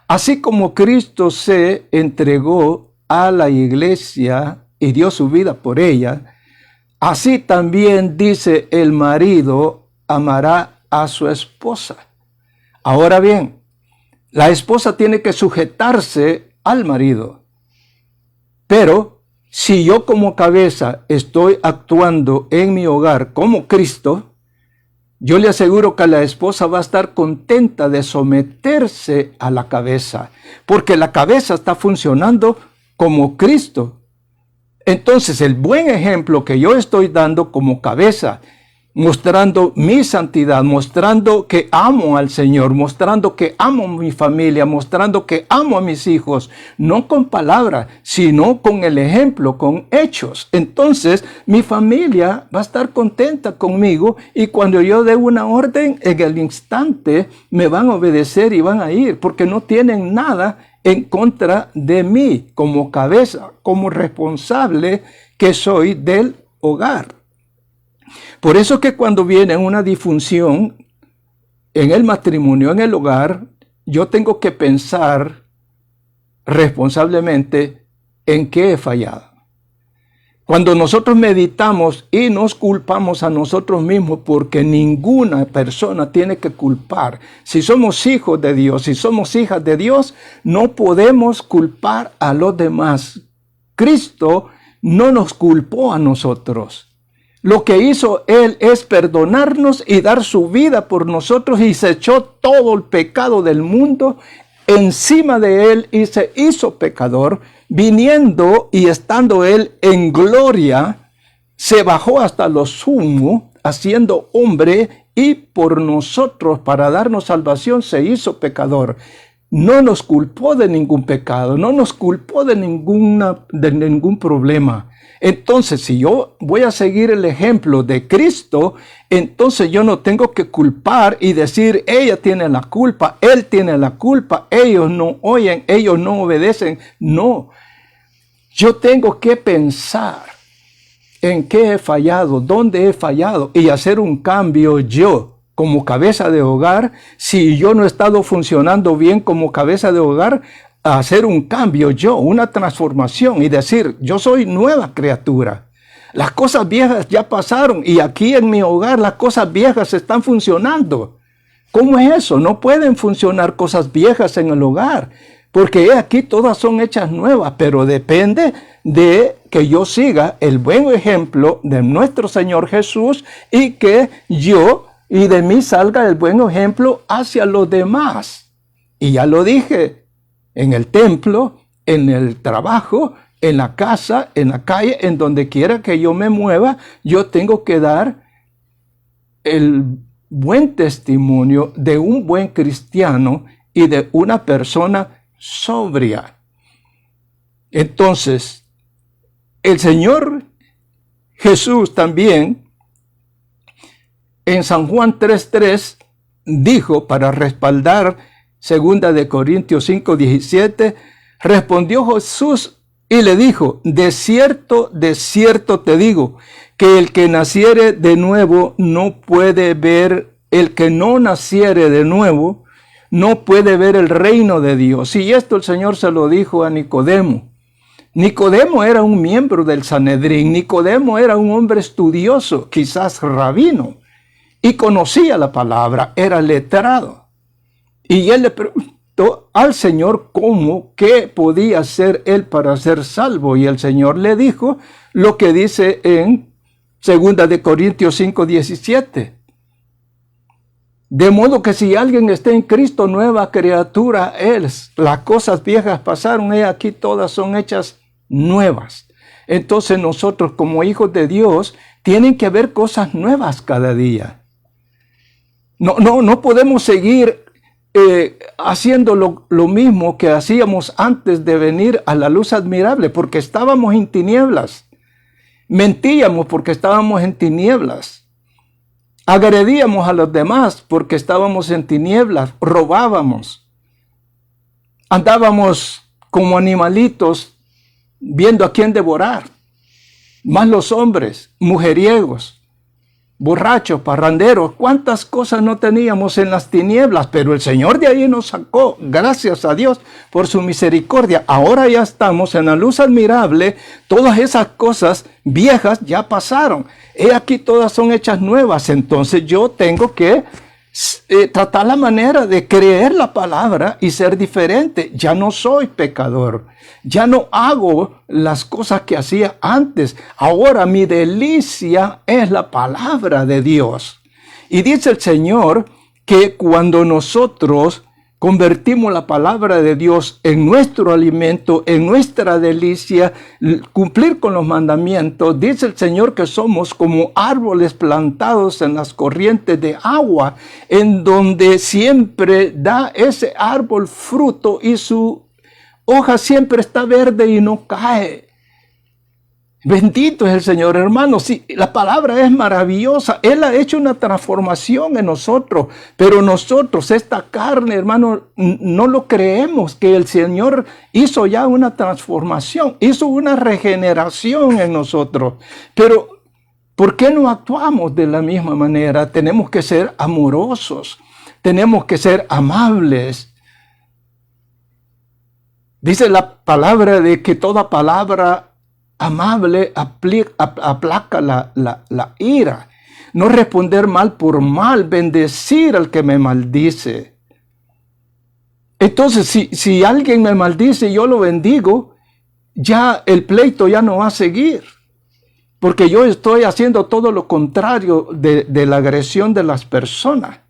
Así como Cristo se entregó a la iglesia y dio su vida por ella, así también dice el marido amará a su esposa. Ahora bien, la esposa tiene que sujetarse al marido. Pero si yo como cabeza estoy actuando en mi hogar como Cristo, yo le aseguro que la esposa va a estar contenta de someterse a la cabeza, porque la cabeza está funcionando como Cristo. Entonces, el buen ejemplo que yo estoy dando como cabeza, mostrando mi santidad, mostrando que amo al Señor, mostrando que amo a mi familia, mostrando que amo a mis hijos, no con palabras, sino con el ejemplo, con hechos. Entonces, mi familia va a estar contenta conmigo y cuando yo dé una orden, en el instante me van a obedecer y van a ir, porque no tienen nada en contra de mí como cabeza, como responsable que soy del hogar. Por eso que cuando viene una disfunción en el matrimonio, en el hogar, yo tengo que pensar responsablemente en qué he fallado. Cuando nosotros meditamos y nos culpamos a nosotros mismos, porque ninguna persona tiene que culpar. Si somos hijos de Dios, si somos hijas de Dios, no podemos culpar a los demás. Cristo no nos culpó a nosotros. Lo que hizo Él es perdonarnos y dar su vida por nosotros, y se echó todo el pecado del mundo encima de Él y se hizo pecador. Viniendo y estando Él en gloria, se bajó hasta lo sumo, haciendo hombre, y por nosotros, para darnos salvación, se hizo pecador. No nos culpó de ningún pecado, no nos culpó de ningún problema. Entonces, si yo voy a seguir el ejemplo de Cristo, entonces yo no tengo que culpar y decir, ella tiene la culpa, él tiene la culpa, ellos no oyen, ellos no obedecen. No, yo tengo que pensar en qué he fallado, dónde he fallado, y hacer un cambio yo como cabeza de hogar. Si yo no he estado funcionando bien como cabeza de hogar, hacer un cambio yo, una transformación, y decir, yo soy nueva criatura. Las cosas viejas ya pasaron y aquí en mi hogar las cosas viejas están funcionando. ¿Cómo es eso? No pueden funcionar cosas viejas en el hogar, porque aquí todas son hechas nuevas, pero depende de que yo siga el buen ejemplo de nuestro Señor Jesús, y que yo y de mí salga el buen ejemplo hacia los demás. Y ya lo dije, en el templo, en el trabajo, en la casa, en la calle, en donde quiera que yo me mueva, yo tengo que dar el buen testimonio de un buen cristiano y de una persona sobria. Entonces, el Señor Jesús también, en San Juan 3:3, dijo, para respaldar 2 de Corintios 5:17, respondió Jesús y le dijo, de cierto te digo, que el que naciere de nuevo no puede ver, el que no naciere de nuevo no puede ver el reino de Dios. Y esto el Señor se lo dijo a Nicodemo. Nicodemo era un miembro del Sanedrín. Nicodemo era un hombre estudioso, quizás rabino, y conocía la palabra, era letrado. Y él le preguntó al Señor qué podía hacer él para ser salvo. Y el Señor le dijo lo que dice en 2 de Corintios 5:17. De modo que si alguien está en Cristo, nueva criatura es. Las cosas viejas pasaron, y aquí todas son hechas nuevas. Entonces nosotros como hijos de Dios tienen que haber cosas nuevas cada día. No podemos seguir haciendo lo mismo que hacíamos antes de venir a la luz admirable, porque estábamos en tinieblas. Mentíamos porque estábamos en tinieblas. Agredíamos a los demás porque estábamos en tinieblas. Robábamos. Andábamos como animalitos viendo a quién devorar. Más los hombres, mujeriegos, borrachos, parranderos, cuántas cosas no teníamos en las tinieblas, pero el Señor de ahí nos sacó, gracias a Dios por su misericordia. Ahora ya estamos en la luz admirable, todas esas cosas viejas ya pasaron. He aquí todas son hechas nuevas, entonces yo tengo que tratar la manera de creer la palabra y ser diferente. Ya no soy pecador, ya no hago las cosas que hacía antes. Ahora mi delicia es la palabra de Dios. Y dice el Señor que cuando nosotros convertimos la palabra de Dios en nuestro alimento, en nuestra delicia, cumplir con los mandamientos, dice el Señor que somos como árboles plantados en las corrientes de agua, en donde siempre da ese árbol fruto y su hoja siempre está verde y no cae. Bendito es el Señor, hermano. Sí, la palabra es maravillosa. Él ha hecho una transformación en nosotros, pero nosotros, esta carne, hermano, no lo creemos, que el Señor hizo ya una transformación, hizo una regeneración en nosotros. Pero, ¿por qué no actuamos de la misma manera? Tenemos que ser amorosos, tenemos que ser amables. Dice la palabra de que toda palabra amable aplaca la ira. No responder mal por mal, bendecir al que me maldice. Entonces, si alguien me maldice y yo lo bendigo, ya el pleito ya no va a seguir. Porque yo estoy haciendo todo lo contrario de la agresión de las personas.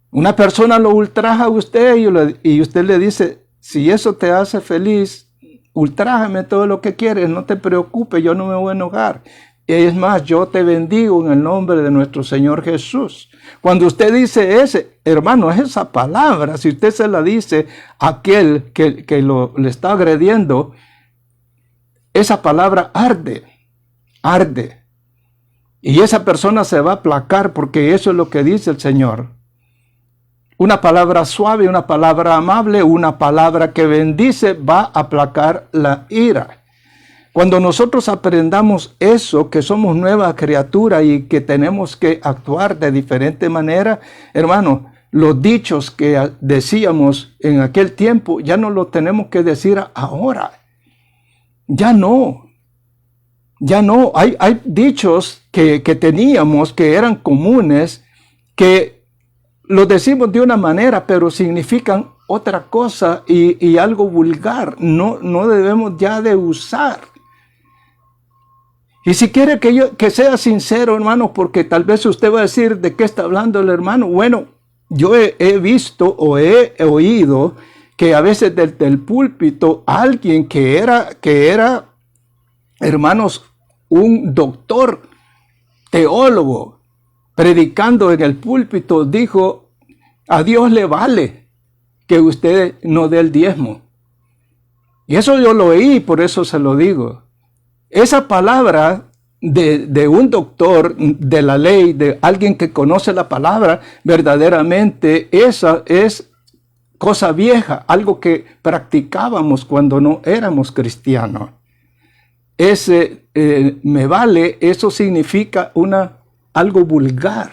Una persona lo ultraja a usted y usted le dice, si eso te hace feliz, ultrájame todo lo que quieres, no te preocupes, yo no me voy a enojar. Es más, yo te bendigo en el nombre de nuestro Señor Jesús. Cuando usted dice ese, hermano, esa palabra, si usted se la dice a aquel que le está agrediendo, esa palabra arde. Y esa persona se va a aplacar porque eso es lo que dice el Señor. Una palabra suave, una palabra amable, una palabra que bendice va a aplacar la ira. Cuando nosotros aprendamos eso, que somos nueva criatura y que tenemos que actuar de diferente manera, hermano, los dichos que decíamos en aquel tiempo ya no los tenemos que decir ahora. Ya no. Hay dichos que teníamos que eran comunes, que lo decimos de una manera, pero significan otra cosa y algo vulgar. No debemos ya de usar. Y si quiere que sea sincero, hermano, porque tal vez usted va a decir de qué está hablando el hermano. Bueno, yo he visto o he oído que a veces desde el púlpito alguien que era, hermanos, un doctor, teólogo, predicando en el púlpito, dijo, a Dios le vale que usted no dé el diezmo. Y eso yo lo oí, por eso se lo digo. Esa palabra de un doctor de la ley, de alguien que conoce la palabra, verdaderamente esa es cosa vieja, algo que practicábamos cuando no éramos cristianos. Ese me vale, eso significa algo vulgar.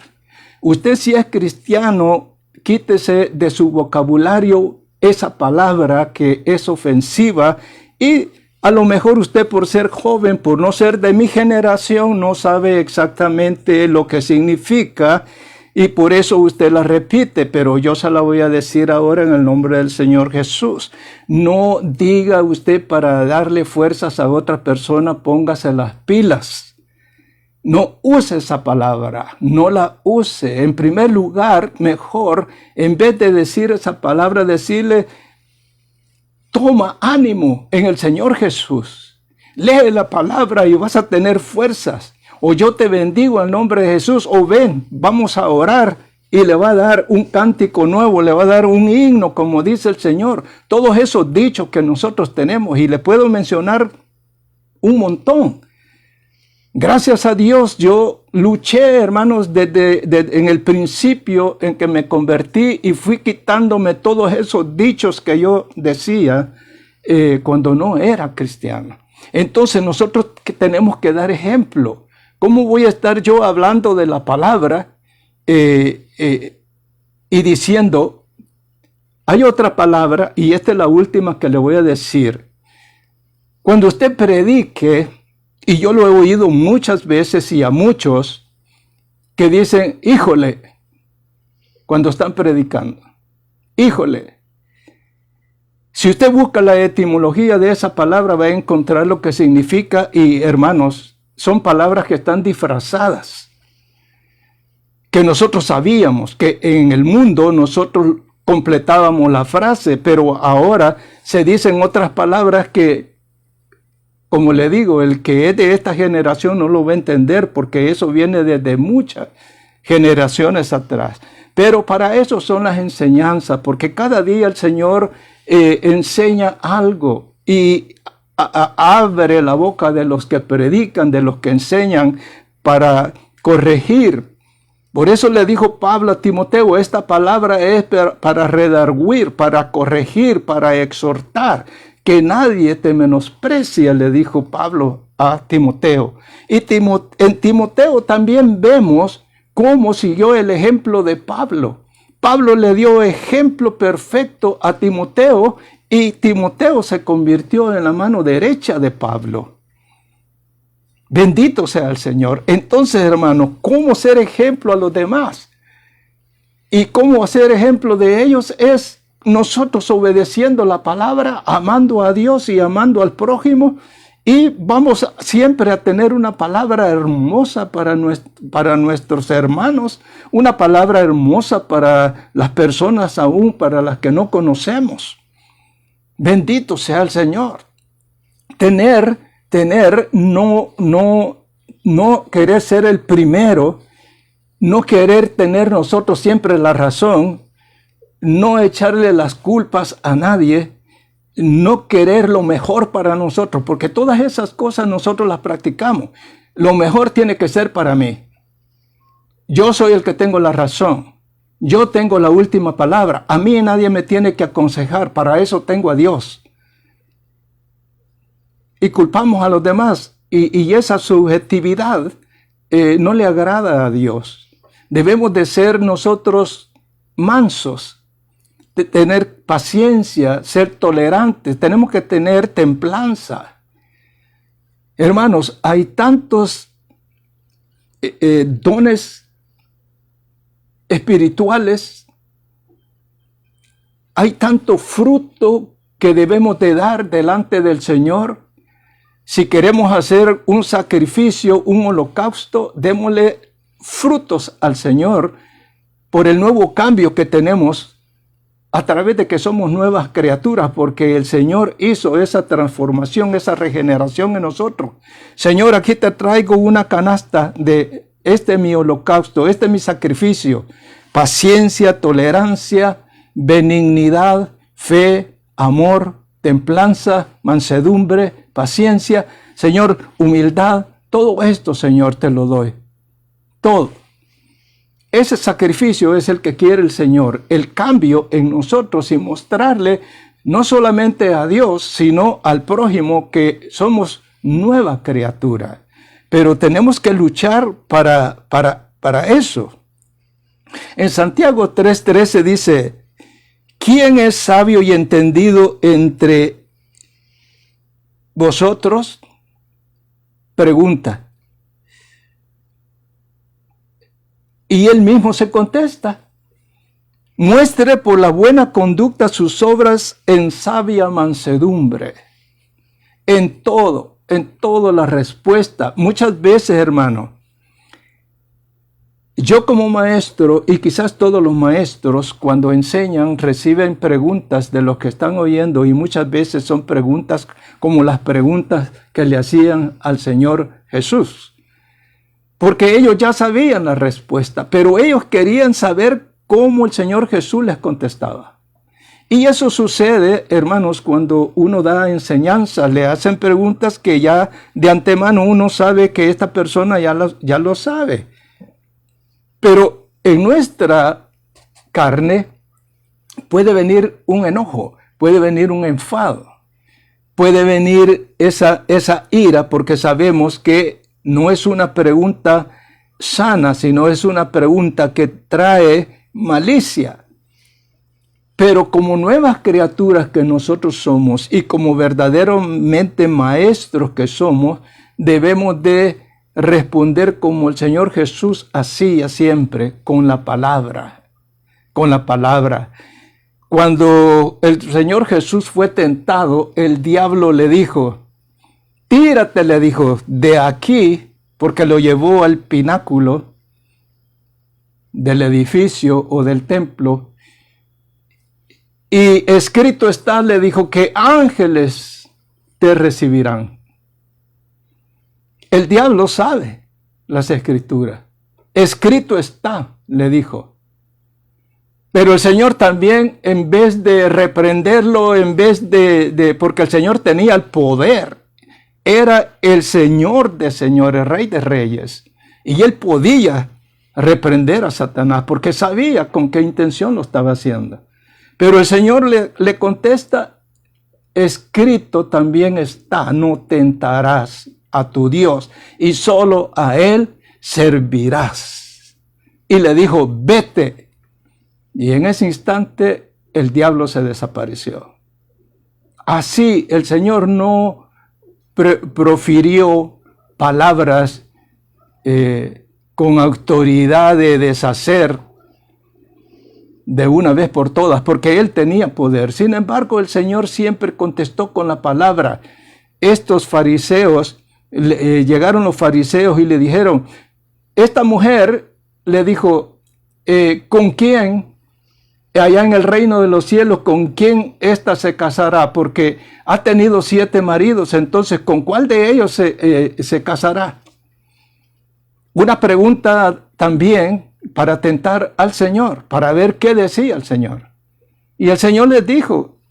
Usted, si es cristiano, quítese de su vocabulario esa palabra que es ofensiva, y a lo mejor usted, por ser joven, por no ser de mi generación, no sabe exactamente lo que significa y por eso usted la repite, pero yo se la voy a decir ahora en el nombre del Señor Jesús. No diga usted para darle fuerzas a otra persona, póngase las pilas. No use esa palabra, no la use. En primer lugar, mejor, en vez de decir esa palabra, decirle, toma ánimo en el Señor Jesús. Lee la palabra y vas a tener fuerzas. O yo te bendigo en nombre de Jesús. O ven, vamos a orar. Y le va a dar un cántico nuevo, le va a dar un himno, como dice el Señor. Todos esos dichos que nosotros tenemos. Y le puedo mencionar un montón. Gracias a Dios, yo luché, hermanos, en el principio en que me convertí y fui quitándome todos esos dichos que yo decía cuando no era cristiano. Entonces nosotros tenemos que dar ejemplo. ¿Cómo voy a estar yo hablando de la palabra y diciendo, hay otra palabra, y esta es la última que le voy a decir? Cuando usted predique, y yo lo he oído muchas veces y a muchos que dicen, híjole, cuando están predicando, híjole. Si usted busca la etimología de esa palabra, va a encontrar lo que significa, y hermanos, son palabras que están disfrazadas, que nosotros sabíamos que en el mundo nosotros completábamos la frase, pero ahora se dicen otras palabras que, como le digo, el que es de esta generación no lo va a entender, porque eso viene desde muchas generaciones atrás. Pero para eso son las enseñanzas, porque cada día el Señor enseña algo. Y abre la boca de los que predican, de los que enseñan, para corregir. Por eso le dijo Pablo a Timoteo, esta palabra es para redarguir, para corregir, para exhortar. Que nadie te menosprecie, le dijo Pablo a Timoteo. Y en Timoteo también vemos cómo siguió el ejemplo de Pablo. Pablo le dio ejemplo perfecto a Timoteo y Timoteo se convirtió en la mano derecha de Pablo. Bendito sea el Señor. Entonces, hermanos, ¿cómo ser ejemplo a los demás? Y cómo hacer ejemplo de ellos es nosotros obedeciendo la palabra, amando a Dios y amando al prójimo. Y vamos siempre a tener una palabra hermosa para nuestros hermanos, una palabra hermosa para las personas aún, para las que no conocemos. Bendito sea el Señor. No querer ser el primero, no querer tener nosotros siempre la razón, no echarle las culpas a nadie, no querer lo mejor para nosotros, porque todas esas cosas nosotros las practicamos. Lo mejor tiene que ser para mí. Yo soy el que tengo la razón. Yo tengo la última palabra. A mí nadie me tiene que aconsejar. Para eso tengo a Dios. Y culpamos a los demás. Y esa subjetividad no le agrada a Dios. Debemos de ser nosotros mansos, de tener paciencia, ser tolerantes. Tenemos que tener templanza. Hermanos, hay tantos dones espirituales, hay tanto fruto que debemos de dar delante del Señor. Si queremos hacer un sacrificio, un holocausto, démosle frutos al Señor por el nuevo cambio que tenemos a través de que somos nuevas criaturas, porque el Señor hizo esa transformación, esa regeneración en nosotros. Señor, aquí te traigo una canasta de mi holocausto, este es mi sacrificio. Paciencia, tolerancia, benignidad, fe, amor, templanza, mansedumbre, paciencia, Señor, humildad, todo esto, Señor, te lo doy. Todo. Ese sacrificio es el que quiere el Señor, el cambio en nosotros y mostrarle no solamente a Dios, sino al prójimo que somos nueva criatura. Pero tenemos que luchar para eso. En Santiago 3:13 dice, ¿quién es sabio y entendido entre vosotros? Pregunta. Y él mismo se contesta. Muestre por la buena conducta sus obras en sabia mansedumbre. En todo la respuesta. Muchas veces, hermano, yo como maestro, y quizás todos los maestros, cuando enseñan, reciben preguntas de los que están oyendo, y muchas veces son preguntas como las preguntas que le hacían al Señor Jesús. Porque ellos ya sabían la respuesta, pero ellos querían saber cómo el Señor Jesús les contestaba. Y eso sucede, hermanos, cuando uno da enseñanza, le hacen preguntas que ya de antemano uno sabe que esta persona ya lo sabe. Pero en nuestra carne puede venir un enojo, puede venir un enfado, puede venir esa ira, porque sabemos que no es una pregunta sana, sino es una pregunta que trae malicia. Pero como nuevas criaturas que nosotros somos y como verdaderamente maestros que somos, debemos de responder como el Señor Jesús hacía siempre, con la palabra. Con la palabra. Cuando el Señor Jesús fue tentado, el diablo le dijo, tírate, le dijo, de aquí, porque lo llevó al pináculo del edificio o del templo. Y escrito está, le dijo, que ángeles te recibirán. El diablo sabe las escrituras. Escrito está, le dijo. Pero el Señor también, en vez de reprenderlo, en vez porque el Señor tenía el poder, era el Señor de señores, Rey de reyes. Y Él podía reprender a Satanás porque sabía con qué intención lo estaba haciendo. Pero el Señor le contesta, escrito también está, no tentarás a tu Dios y solo a Él servirás. Y le dijo, vete. Y en ese instante el diablo se desapareció. Así el Señor no profirió palabras con autoridad de deshacer de una vez por todas, porque Él tenía poder. Sin embargo, el Señor siempre contestó con la palabra. Estos fariseos, llegaron los fariseos y le dijeron, esta mujer le dijo, ¿con quién? Allá en el reino de los cielos, ¿con quién ésta se casará? Porque ha tenido 7 maridos, entonces, ¿con cuál de ellos se casará? Una pregunta también para tentar al Señor, para ver qué decía el Señor. Y el Señor les dijo,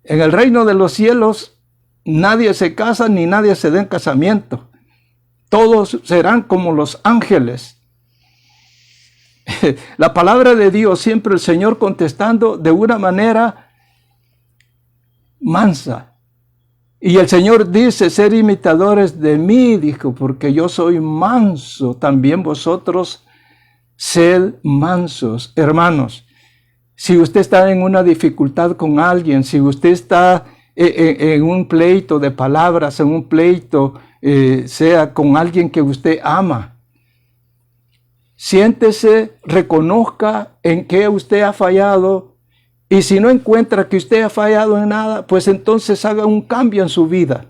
en el reino de los cielos nadie se casa ni nadie se da en casamiento. Todos serán como los ángeles. La palabra de Dios, siempre el Señor contestando de una manera mansa. Y el Señor dice, ser imitadores de mí, dijo, porque yo soy manso, también vosotros sed mansos. Hermanos, si usted está en una dificultad con alguien, si usted está en un pleito de palabras, en un pleito, sea con alguien que usted ama, siéntese, reconozca en qué usted ha fallado, y si no encuentra que usted ha fallado en nada, pues entonces haga un cambio en su vida.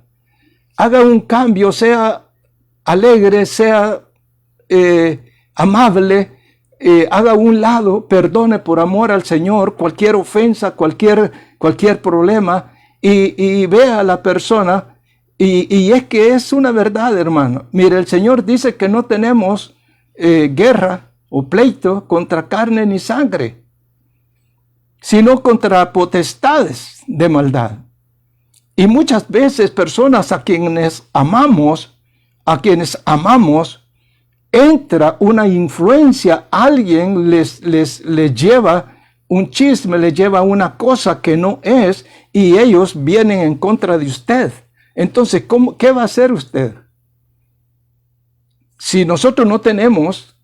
Haga un cambio, sea alegre, sea amable, haga a un lado, perdone por amor al Señor cualquier ofensa, cualquier problema, y vea a la persona, y es que es una verdad, hermano. Mire, el Señor dice que no tenemos guerra o pleito contra carne ni sangre, sino contra potestades de maldad. Y muchas veces personas a quienes amamos, entra una influencia, alguien les lleva un chisme, les lleva una cosa que no es, y ellos vienen en contra de usted. Entonces, ¿qué va a hacer usted? Si nosotros no tenemos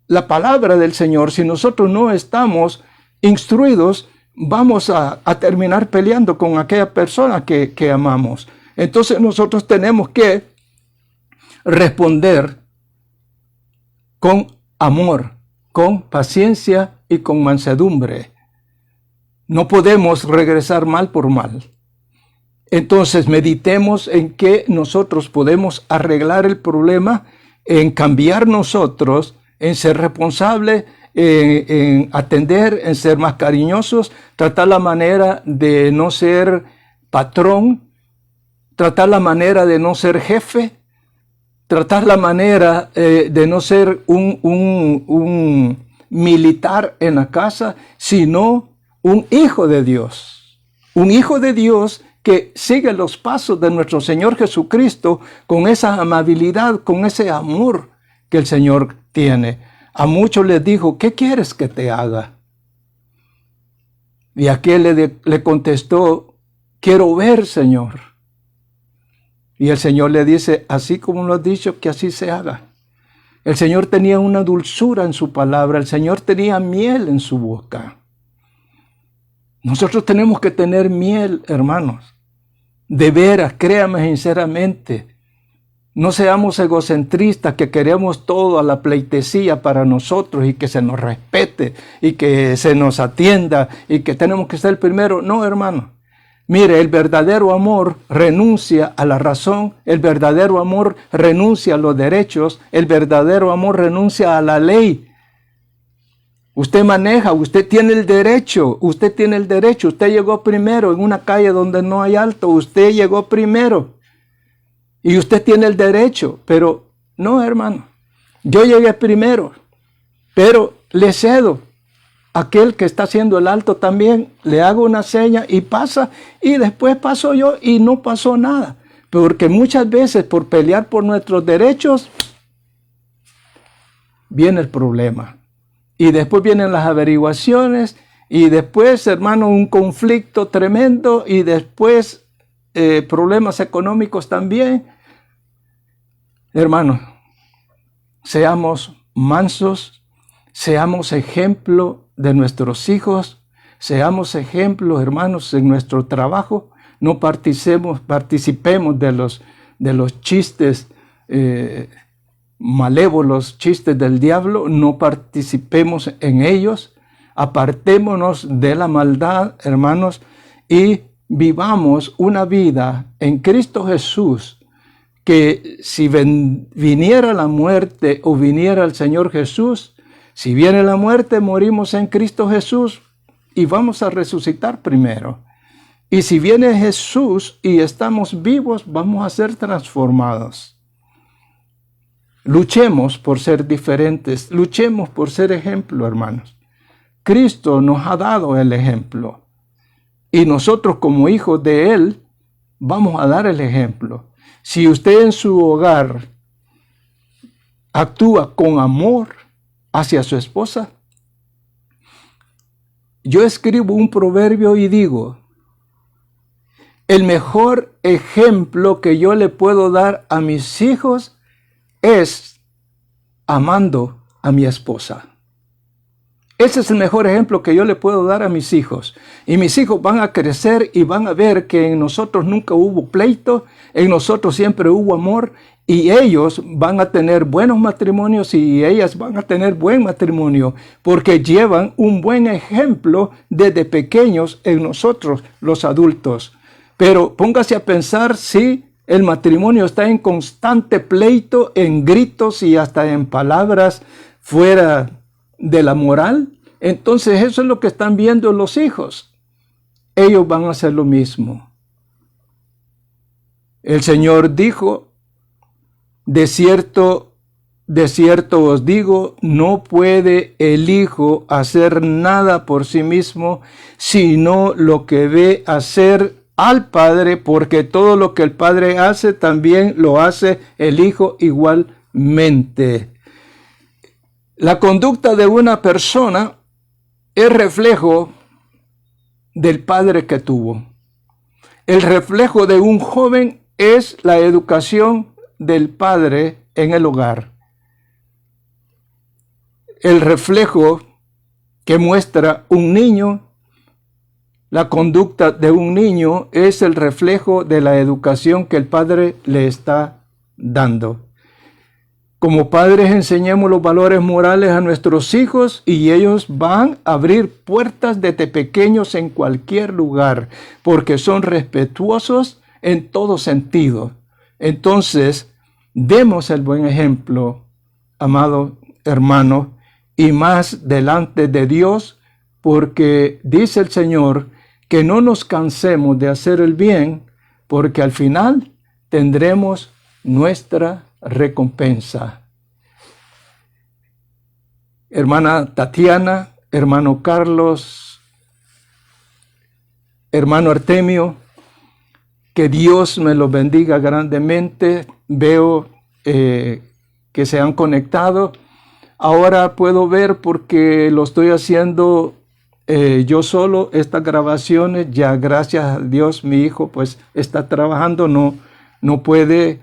la palabra del Señor, si nosotros no estamos instruidos, vamos a terminar peleando con aquella persona que amamos. Entonces nosotros tenemos que responder con amor, con paciencia y con mansedumbre. No podemos regresar mal por mal. Entonces meditemos en que nosotros podemos arreglar el problema, en cambiar nosotros, en ser responsables, en atender, en ser más cariñosos, tratar la manera de no ser patrón, tratar la manera de no ser jefe, tratar la manera de no ser un militar en la casa, sino un hijo de Dios. Un hijo de Dios que sigue los pasos de nuestro Señor Jesucristo con esa amabilidad, con ese amor que el Señor tiene. A muchos les dijo, ¿qué quieres que te haga? Y aquel le contestó, quiero ver, Señor. Y el Señor le dice, así como lo has dicho, que así se haga. El Señor tenía una dulzura en su palabra, el Señor tenía miel en su boca. Nosotros tenemos que tener miel, hermanos. De veras, créame sinceramente. No seamos egocentristas que queremos todo a la pleitesía para nosotros y que se nos respete y que se nos atienda y que tenemos que ser el primero. No, hermano. Mire, el verdadero amor renuncia a la razón, el verdadero amor renuncia a los derechos, el verdadero amor renuncia a la ley. Usted maneja, usted tiene el derecho, usted llegó primero en una calle donde no hay alto, usted llegó primero. Y usted tiene el derecho, pero no, hermano. Yo llegué primero, pero le cedo. aquel que está haciendo el alto también, le hago una seña y pasa, y después paso yo y no pasó nada. Porque muchas veces por pelear por nuestros derechos, viene el problema. Y después vienen las averiguaciones, y después, hermano, un conflicto tremendo, y después problemas económicos también. Hermano, seamos mansos, seamos ejemplo de nuestros hijos, seamos ejemplos, hermanos, en nuestro trabajo. No participemos de los chistes malévolos, chistes del diablo. No participemos en ellos. Apartémonos de la maldad, hermanos, y vivamos una vida en Cristo Jesús, que si viniera la muerte o viniera el Señor Jesús, si viene la muerte, morimos en Cristo Jesús y vamos a resucitar primero. Y si viene Jesús y estamos vivos, vamos a ser transformados. Luchemos por ser diferentes, luchemos por ser ejemplo, hermanos. Cristo nos ha dado el ejemplo y nosotros como hijos de Él vamos a dar el ejemplo. Si usted en su hogar actúa con amor hacia su esposa, yo escribo un proverbio y digo, el mejor ejemplo que yo le puedo dar a mis hijos es amando a mi esposa. Ese es el mejor ejemplo que yo le puedo dar a mis hijos. Y mis hijos van a crecer y van a ver que en nosotros nunca hubo pleito, en nosotros siempre hubo amor, y ellos van a tener buenos matrimonios y ellas van a tener buen matrimonio, porque llevan un buen ejemplo desde pequeños en nosotros, los adultos. Pero póngase a pensar si el matrimonio está en constante pleito, en gritos y hasta en palabras fuera de la moral, entonces eso es lo que están viendo los hijos. Ellos van a hacer lo mismo. El Señor dijo, de cierto os digo, no puede el Hijo hacer nada por sí mismo, sino lo que ve hacer al Padre, porque todo lo que el Padre hace, también lo hace el Hijo igualmente. La conducta de una persona es reflejo del padre que tuvo. El reflejo de un joven es la educación del padre en el hogar. El reflejo que muestra un niño, la conducta de un niño es el reflejo de la educación que el padre le está dando. Como padres enseñemos los valores morales a nuestros hijos y ellos van a abrir puertas desde pequeños en cualquier lugar, porque son respetuosos en todo sentido. Entonces, demos el buen ejemplo, amado hermano, y más delante de Dios, porque dice el Señor que no nos cansemos de hacer el bien, porque al final tendremos nuestra recompensa. Hermana Tatiana, hermano Carlos, hermano Artemio, que Dios me los bendiga grandemente. Veo que se han conectado. Ahora puedo ver, porque lo estoy haciendo yo solo, estas grabaciones. Ya gracias a Dios mi hijo pues está trabajando, no puede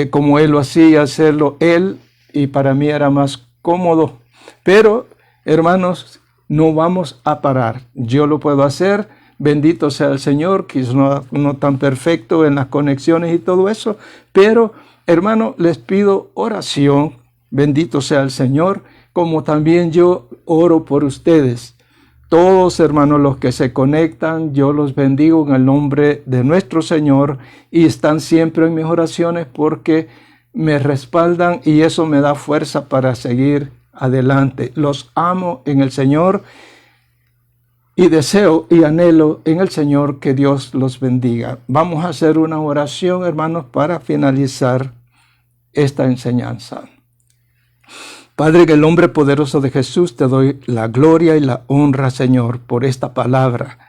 como él lo hacía, hacerlo él, y para mí era más cómodo. Pero, hermanos, no vamos a parar. Yo lo puedo hacer. Bendito sea el Señor, quizás no tan perfecto en las conexiones y todo eso. Pero, hermano, les pido oración. Bendito sea el Señor, como también yo oro por ustedes. Todos, hermanos, los que se conectan, yo los bendigo en el nombre de nuestro Señor y están siempre en mis oraciones porque me respaldan y eso me da fuerza para seguir adelante. Los amo en el Señor y deseo y anhelo en el Señor que Dios los bendiga. Vamos a hacer una oración, hermanos, para finalizar esta enseñanza. Padre, en el nombre poderoso de Jesús, te doy la gloria y la honra, Señor, por esta palabra.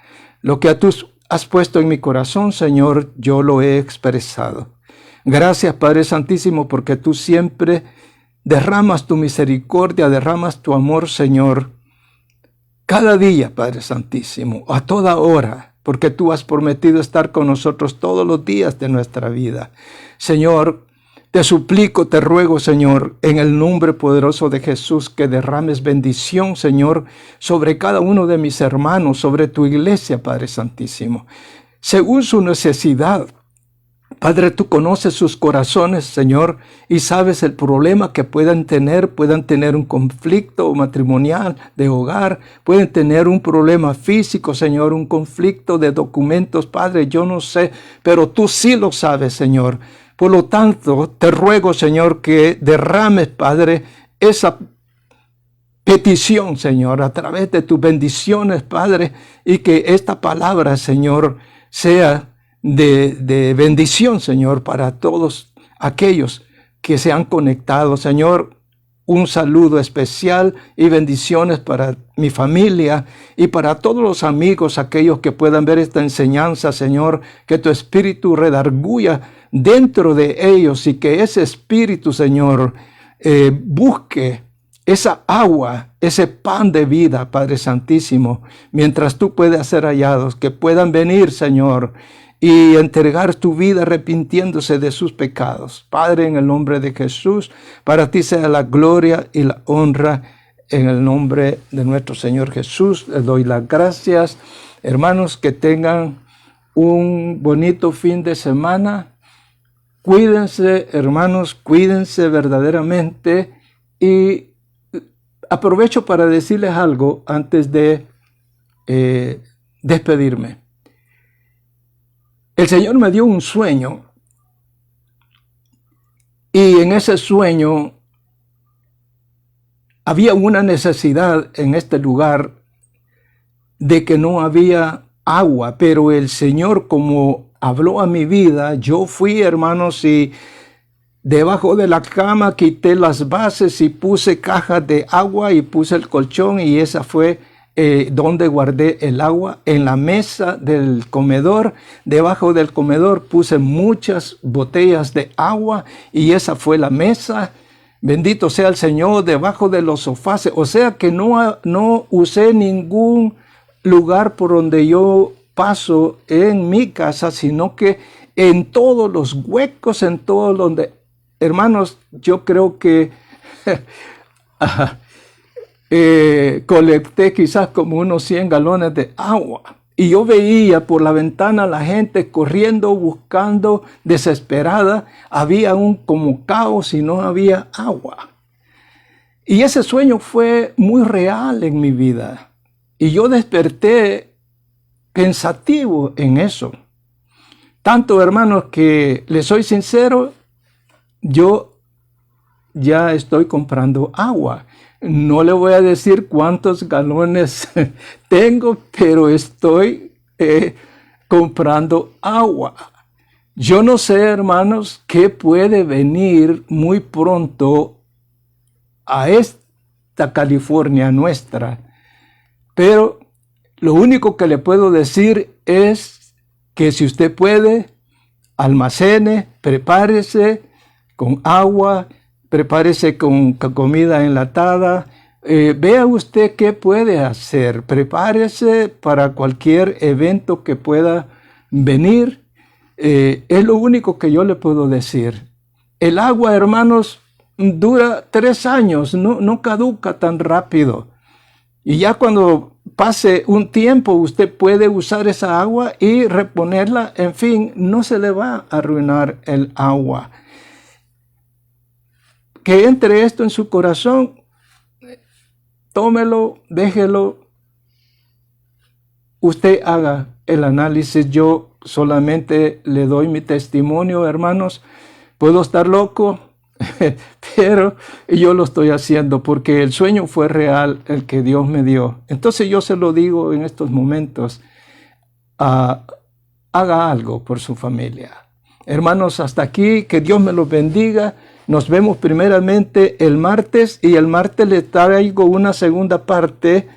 Lo que tú has puesto en mi corazón, Señor, yo lo he expresado. Gracias, Padre Santísimo, porque tú siempre derramas tu misericordia, derramas tu amor, Señor, cada día, Padre Santísimo, a toda hora, porque tú has prometido estar con nosotros todos los días de nuestra vida. Señor, te suplico, te ruego, Señor, en el nombre poderoso de Jesús, que derrames bendición, Señor, sobre cada uno de mis hermanos, sobre tu iglesia, Padre Santísimo, según su necesidad. Padre, tú conoces sus corazones, Señor, y sabes el problema que puedan tener un conflicto matrimonial de hogar, pueden tener un problema físico, Señor, un conflicto de documentos, Padre, yo no sé, pero tú sí lo sabes, Señor. Por lo tanto, te ruego, Señor, que derrames, Padre, esa petición, Señor, a través de tus bendiciones, Padre, y que esta palabra, Señor, sea de bendición, Señor, para todos aquellos que se han conectado. Señor, un saludo especial y bendiciones para mi familia y para todos los amigos, aquellos que puedan ver esta enseñanza, Señor, que tu espíritu redarguya dentro de ellos y que ese espíritu, Señor, busque esa agua, ese pan de vida, Padre Santísimo, mientras tú puedas ser hallados, que puedan venir, Señor, y entregar tu vida arrepintiéndose de sus pecados. Padre, en el nombre de Jesús, para ti sea la gloria y la honra, en el nombre de nuestro Señor Jesús. Les doy las gracias. Hermanos, que tengan un bonito fin de semana. Cuídense, hermanos, cuídense verdaderamente. Y aprovecho para decirles algo antes de despedirme. El Señor me dio un sueño y en ese sueño había una necesidad en este lugar de que no había agua, pero el Señor, como habló a mi vida, yo fui, hermanos, y debajo de la cama quité las bases y puse cajas de agua y puse el colchón, y esa fue donde guardé el agua. En la mesa del comedor, debajo del comedor, puse muchas botellas de agua y esa fue la mesa. Bendito sea el Señor. Debajo de los sofás, o sea que no usé ningún lugar por donde yo paso en mi casa, sino que en todos los huecos, en todo donde, hermanos, yo creo que colecté quizás como unos 100 galones de agua. Y yo veía por la ventana a la gente corriendo, buscando, desesperada. Había un como caos y no había agua. Y ese sueño fue muy real en mi vida. Y yo desperté pensativo en eso. Tanto, hermanos, que les soy sincero, yo ya estoy comprando agua. No le voy a decir cuántos galones tengo, pero estoy comprando agua. Yo no sé, hermanos, qué puede venir muy pronto a esta California nuestra, pero lo único que le puedo decir es que si usted puede, almacene, prepárese con agua, prepárese con comida enlatada. Vea usted qué puede hacer. Prepárese para cualquier evento que pueda venir. Es lo único que yo le puedo decir. El agua, hermanos, dura 3 años, no caduca tan rápido. Y ya cuando pase un tiempo, usted puede usar esa agua y reponerla. En fin, no se le va a arruinar el agua. Que entre esto en su corazón, tómelo, déjelo, usted haga el análisis. Yo solamente le doy mi testimonio, hermanos. Puedo estar loco, pero yo lo estoy haciendo porque el sueño fue real, el que Dios me dio. Entonces yo se lo digo en estos momentos, haga algo por su familia. Hermanos, hasta aquí, que Dios me los bendiga. Nos vemos primeramente el martes, y el martes les traigo una segunda parte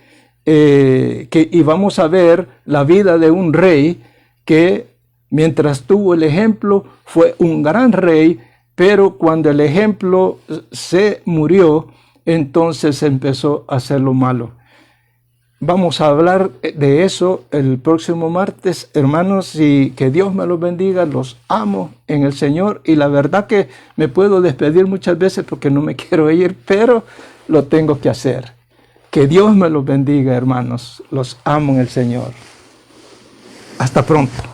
y vamos a ver la vida de un rey que mientras tuvo el ejemplo fue un gran rey, pero cuando el ejemplo se murió, entonces empezó a hacer lo malo. Vamos a hablar de eso el próximo martes, hermanos, y que Dios me los bendiga. Los amo en el Señor, y la verdad que me puedo despedir muchas veces porque no me quiero ir, pero lo tengo que hacer. Que Dios me los bendiga, hermanos. Los amo en el Señor. Hasta pronto.